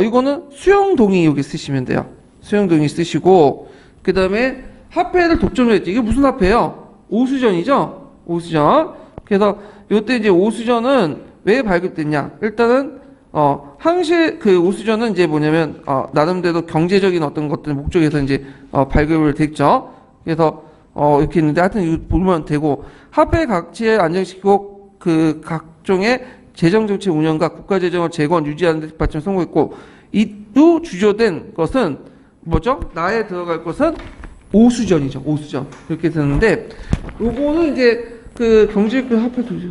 이거는 수영동이 여기 쓰시면 돼요. 수영동이 쓰시고, 그 다음에 화폐를 독점을 했지. 이게 무슨 화폐예요? 오수전이죠. 오수전. 그래서 요때 이제 오수전은 왜 발급됐냐? 일단은 항시 그 오수전은 이제 뭐냐면 나름대로 경제적인 어떤 것들 목적에서 이제 발급을 됐죠. 그래서 이렇게 있는데 하여튼 이거 보면 되고, 화폐 가치를 안정시키고 그 각종의 재정 정책 운영과 국가 재정을 재건 유지하는 데 뒷받침 성공했고, 이도 주조된 것은 뭐죠? 나에 들어갈 것은 오수전이죠. 오수전. 이렇게 되는데, 요거는 이제 그 경제적 화폐 도시.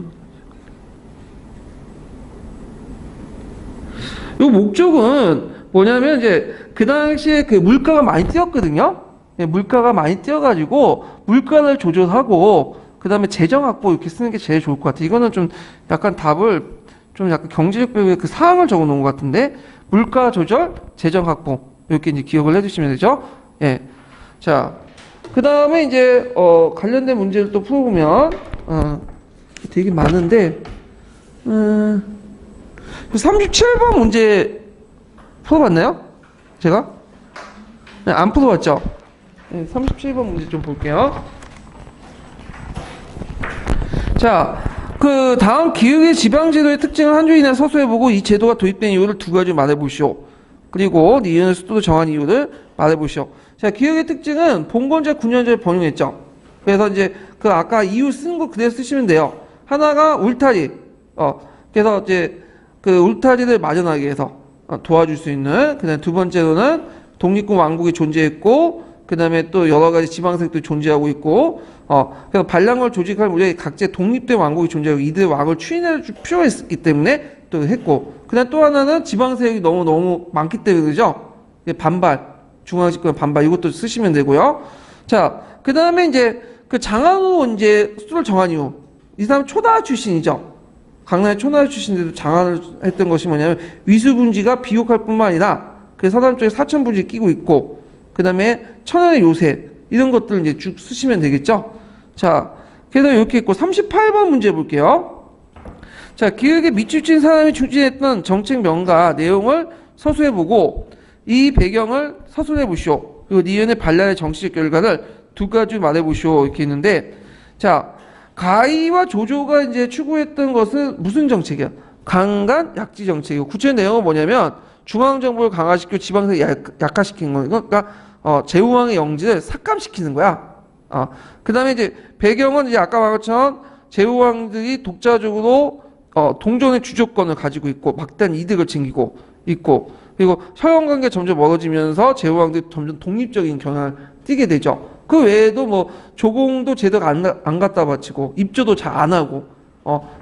요 목적은 뭐냐면 이제 그 당시에 그 물가가 많이 뛰었거든요. 물가가 많이 뛰어가지고 물가를 조절하고 그 다음에 재정 확보 이렇게 쓰는 게 제일 좋을 것 같아요. 이거는 좀 약간 답을 좀 약간 경제적 배우의 그 사항을 적어 놓은 것 같은데, 물가 조절, 재정 확보 이렇게 이제 기억을 해주시면 되죠. 예. 자, 그 다음에 이제 관련된 문제를 또 풀어보면 되게 많은데 37번 문제 풀어봤나요? 제가? 네, 안 풀어봤죠? 네, 37번 문제 좀 볼게요. 자, 그 다음 기획의 지방제도의 특징을 한 줄이나 서술해보고 이 제도가 도입된 이유를 두 가지 말해보시오. 그리고 니은의 수도를 정한 이유를 말해보시오. 자, 기획의 특징은 봉건제 9년제를 번용했죠. 그래서 이제 그 아까 이유 쓰는 거 그대로 쓰시면 돼요. 하나가 울타리. 그래서 이제 그 울타리를 마련하기 위해서 도와줄 수 있는. 그다음 두 번째로는 독립군 왕국이 존재했고, 그다음에 또 여러 가지 지방색도 존재하고 있고, 그래서 반란을 조직할 무리에 각재 독립된 왕국이 존재하고 이들의 왕을 추인해 줄 필요가 있기 때문에 또 했고, 그다음 또 하나는 지방세력이 너무 많기 때문에 그죠. 반발, 중앙집권 반발 이것도 쓰시면 되고요. 자, 그 다음에 이제 그 장항우 이제 수를 정한 이유. 이 사람 초다 출신이죠. 강남의 초나 출신인데도 장안을 했던 것이 뭐냐면 위수분지가 비옥할 뿐만 아니라 그 서남 쪽에 사천분지 끼고 있고 그 다음에 천연의 요새 이런 것들 이제 쭉 쓰시면 되겠죠. 자, 그래서 이렇게 있고 38번 문제 볼게요. 자, 기획에 밑줄진 사람이 추진했던 정책 명과 내용을 서술해보고 이 배경을 서술해보시오. 그리고 니은의 반란의 정치적 결과를 두 가지 말해보시오. 이렇게 있는데, 자, 가희와 조조가 이제 추구했던 것은 무슨 정책이야? 강간 약지 정책이고 구체적인 내용은 뭐냐면 중앙정부를 강화시키고 지방세를 약화시키는 거예요. 그러니까 제후왕의 영지를 삭감시키는 거야. 그 다음에 이제 배경은 이제 아까 말한 것처럼 제후왕들이 독자적으로 동전의 주조권을 가지고 있고 막대한 이득을 챙기고 있고 그리고 서양관계 점점 멀어지면서 제후왕들이 점점 독립적인 경향을 띠게 되죠. 그 외에도 뭐 조공도 제대로 안 갖다 바치고 입조도 잘 안 하고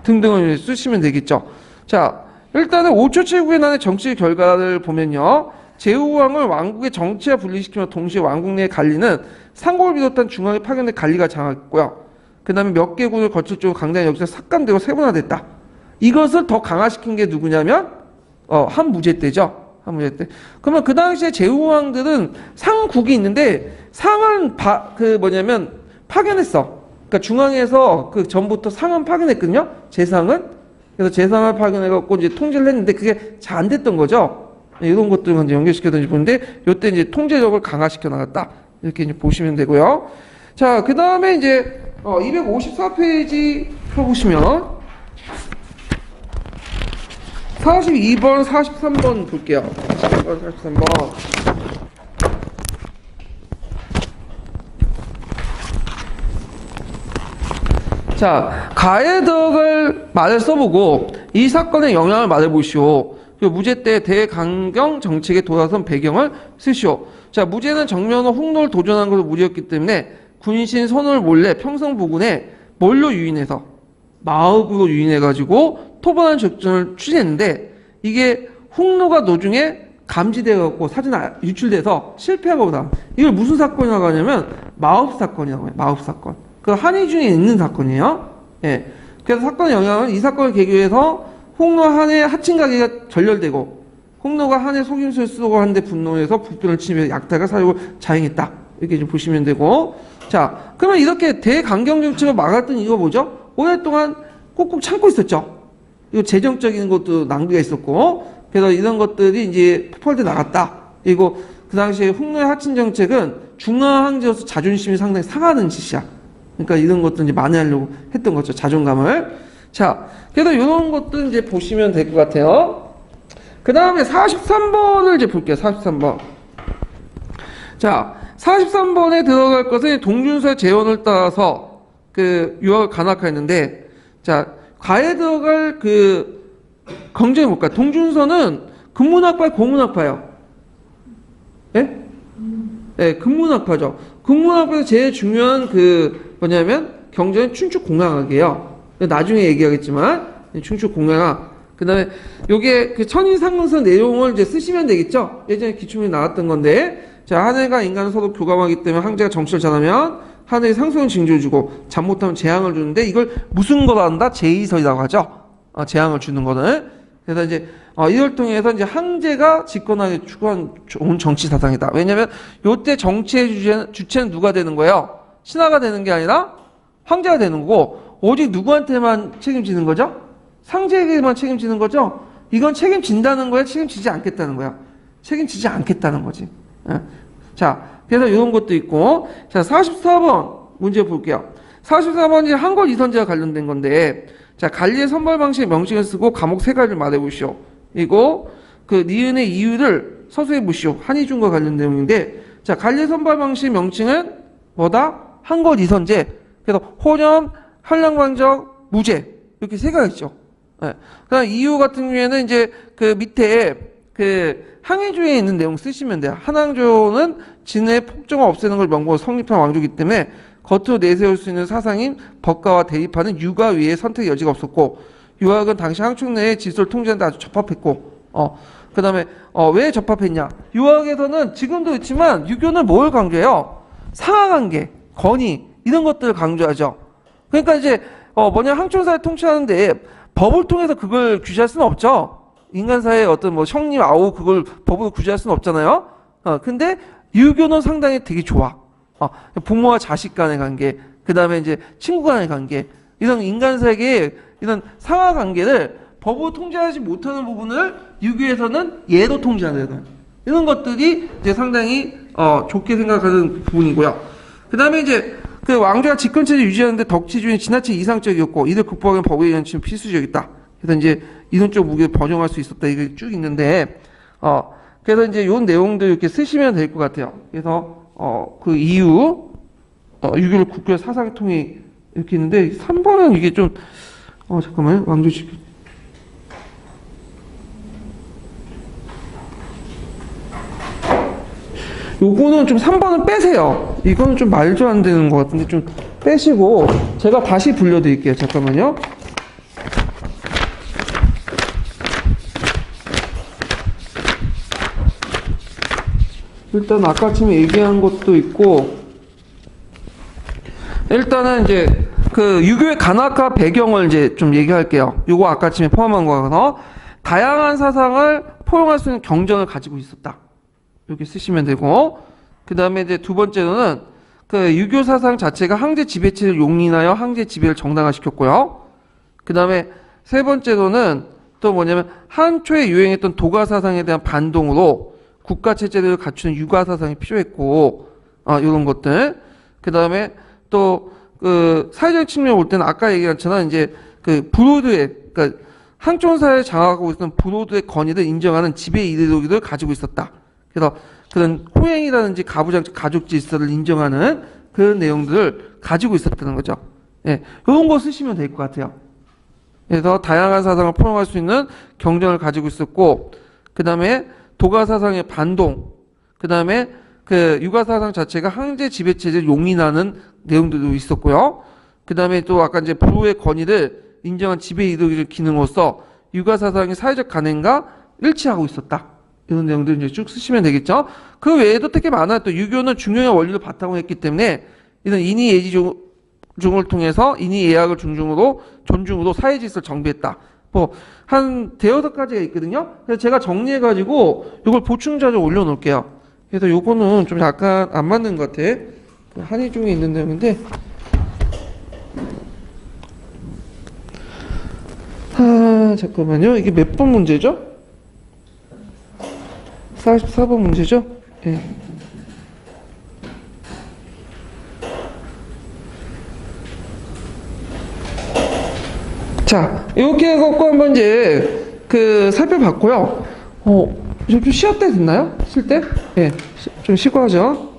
등등을 쓰시면 되겠죠. 자, 일단은 5초 7국의 난의 정치 결과를 보면요. 제후왕을 왕국의 정치와 분리시키며 동시에 왕국 내에 관리는 상국을 비롯한 중앙의 파견된 관리가 장악했고요. 그 다음에 몇 개국을 거칠 쪽 강대한 역사가 삭감되고 세분화됐다. 이것을 더 강화시킨 게 누구냐면 한무제 때죠. 한무제 때. 그러면 그 당시에 제후왕들은 상국이 있는데 상은 파견했어. 그러니까 중앙에서 그 전부터 상은 파견했거든요. 재상은. 그래서 재상을 파견해갖고 이제 통제를 했는데 그게 잘 안 됐던 거죠. 이런 것들을 이제 연결시켜든지 보는데 요때 이제 통제력을 강화시켜 나갔다. 이렇게 이제 보시면 되고요. 자, 그 다음에 이제 254페이지 펴보시면 42번, 43번 볼게요. 42번, 43번. 자, 가에 들어갈 말을 써보고 이 사건의 영향을 말해보시오. 그리고 무제 때 대강경 정책에 돌아선 배경을 쓰시오. 자, 무제는 정면으로 홍로를 도전한 것으로 무제였기 때문에 군신 선을 몰래 평성 부근에 뭘로 유인해서 마읍으로 유인해가지고 토벌하는 작전을 추진했는데 이게 홍로가 노중에 감지되어갖고 사진 유출돼서 실패하고 나. 이걸 무슨 사건이라고 하냐면 마읍 사건이라고 해요. 마읍 사건. 그 한의 중에 있는 사건이에요. 예. 그래서 사건의 영향은 이 사건을 계기로 해서 홍로 한의 하층 가게가 전멸되고 홍로가 한의 속임수를 쓰고 하는데 분노해서 북변을 침해 약탈과 사육을 자행했다. 이렇게 좀 보시면 되고. 자, 그러면 이렇게 대강경 정책을 막았던 이유가 뭐죠? 오랫동안 꾹꾹 참고 있었죠. 이거 재정적인 것도 낭비가 있었고, 그래서 이런 것들이 이제 폭발돼 나갔다. 그리고 그 당시에 홍로의 하층 정책은 중앙항제로서 자존심이 상당히 상하는 짓이야. 그러니까 이런 것도 이제 만회하려고 했던 거죠. 자존감을. 자, 그래서 이런 것도 이제 보시면 될 것 같아요. 그 다음에 43번을 이제 볼게요. 43번. 자, 43번에 들어갈 것은 동준서의 재원을 따라서 그 유학을 간악화했는데, 자, 가에 들어갈 그 경쟁이 뭘까? 동준서는 근문학파, 고문학파예요. 예? 네, 근문학파죠. 근문학파에서 제일 중요한 그 뭐냐면 경전은 춘추공양학이에요. 나중에 얘기하겠지만 춘추공양학. 그다음에 요게 그 천인상문서 내용을 이제 쓰시면 되겠죠. 예전에 기출문제 나왔던 건데, 자, 하늘과 인간은 서로 교감하기 때문에 황제가 정치를 잘하면 하늘이 상소연 징조를 주고 잘 못하면 재앙을 주는데 이걸 무슨 거라 한다? 제의설이라고 하죠. 재앙을 주는 거는. 그래서 이제 이걸 통해서 이제 황제가 집권하게 추구한 좋은 정치 사상이다. 왜냐면 요때 정치의 주체는 누가 되는 거예요? 신하가 되는 게 아니라 황제가 되는 거고, 오직 누구한테만 책임지는 거죠? 상제에게만 책임지는 거죠? 이건 책임진다는 거야? 책임지지 않겠다는 거야? 책임지지 않겠다는 거지. 자, 그래서 이런 것도 있고. 자, 44번 문제 볼게요. 44번이 한걸 이선제와 관련된 건데, 자, 관리의 선발 방식의 명칭을 쓰고 과목 세 가지를 말해보시오. 이거 그 니은의 이유를 서술해보시오. 한의중과 관련된 내용인데, 자, 관리의 선발 방식의 명칭은 뭐다? 한걸 이선제. 그래서 호념, 한량관적, 무제. 이렇게 세 가지 있죠. 네. 그다음 이유 같은 경우에는 이제 그 밑에 그 항해조에 있는 내용 쓰시면 돼요. 한항조는 진의 폭정을 없애는 걸 명분으로 성립한 왕조이기 때문에 겉으로 내세울 수 있는 사상인 법가와 대립하는 유가 외에 선택의 여지가 없었고, 유학은 당시 항축 내의 질서를 통제하는 데 아주 적합했고, 그 다음에 왜 접합했냐? 유학에서는 지금도 있지만 유교는 뭘 강조해요? 상하관계, 권위 이런 것들을 강조하죠. 그러니까 이제 항촌사회 통치하는데 법을 통해서 그걸 규제할 수는 없죠. 인간사회의 어떤 뭐 형님 아우 그걸 법으로 규제할 수는 없잖아요. 근데 유교는 상당히 되게 좋아. 부모와 자식 간의 관계, 그 다음에 이제 친구 간의 관계, 이런 인간사회의 이런 상하 관계를 법으로 통제하지 못하는 부분을 유교에서는 예로 통제하는 이런 것들이 이제 상당히 좋게 생각하는 부분이고요. 그 다음에 이제 그 왕조가 집권체제 유지하는데 덕치주의는 지나쳐 이상적이었고 이를 극복하는 법의 연치는 필수적이다. 그래서 이제 이론적 무게를 번영할 수 있었다. 이게 쭉 있는데 그래서 이제 요 내용들 이렇게 쓰시면 될 것 같아요. 그래서 그 이후 유교를 국교 사상 통해 이렇게 있는데 3번은 이게 좀 잠깐만요. 왕조 집권 요거는 좀 3번은 빼세요. 이거는 좀 말도 안 되는 것 같은데 좀 빼시고 제가 다시 불려드릴게요. 잠깐만요. 일단 아까 아침에 얘기한 것도 있고 일단은 이제 그 유교의 간학화 배경을 이제 좀 얘기할게요. 요거 아까 아침에 포함한 거라서 다양한 사상을 포용할 수 있는 경전을 가지고 있었다. 이렇게 쓰시면 되고 그 다음에 이제 두 번째로는 그 유교 사상 자체가 황제 지배체를 용인하여 황제 지배를 정당화시켰고요. 그 다음에 세 번째로는 또 뭐냐면 한초에 유행했던 도가 사상에 대한 반동으로 국가 체제를 갖추는 유가 사상이 필요했고 이런 것들. 그 다음에 또 그 사회적인 측면에 올 때는 아까 얘기했잖아 이제 그 브로드의 그러니까 한촌 사회를 장악하고 있었던 브로드의 권위를 인정하는 지배 이데올로기를 가지고 있었다. 그래서 그런 호행이라든지 가부장적 가족 질서를 인정하는 그런 내용들을 가지고 있었다는 거죠. 예, 이런 거 쓰시면 될 것 같아요. 그래서 다양한 사상을 포용할 수 있는 경전을 가지고 있었고, 그 다음에 도가 사상의 반동, 그 다음에 그 유가 사상 자체가 황제 지배 체제를 용인하는 내용들도 있었고요. 그 다음에 또 아까 이제 부의 권위를 인정한 지배 이데올로기를 기능으로서 유가 사상의 사회적 간행과 일치하고 있었다. 이런 내용들 이제 쭉 쓰시면 되겠죠. 그 외에도 되게 많아요. 또 유교는 중요한 원리를 바탕으로 했기 때문에 이런 인의 예지 중을 통해서 인의 예학을 존중으로 사회 질서를 정비했다. 뭐 한 대여섯 가지가 있거든요. 그래서 제가 정리해가지고 이걸 보충 자료 올려놓을게요. 그래서 요거는 좀 약간 안 맞는 것 같아. 한의 중에 있는 내용인데. 잠깐만요. 이게 몇 번 문제죠? 44번 문제죠? 예. 자, 이렇게 해갖고 한번 이제 그 살펴봤고요. 좀 쉬었대 됐나요? 쉴 때? 예. 좀 쉬고 하죠.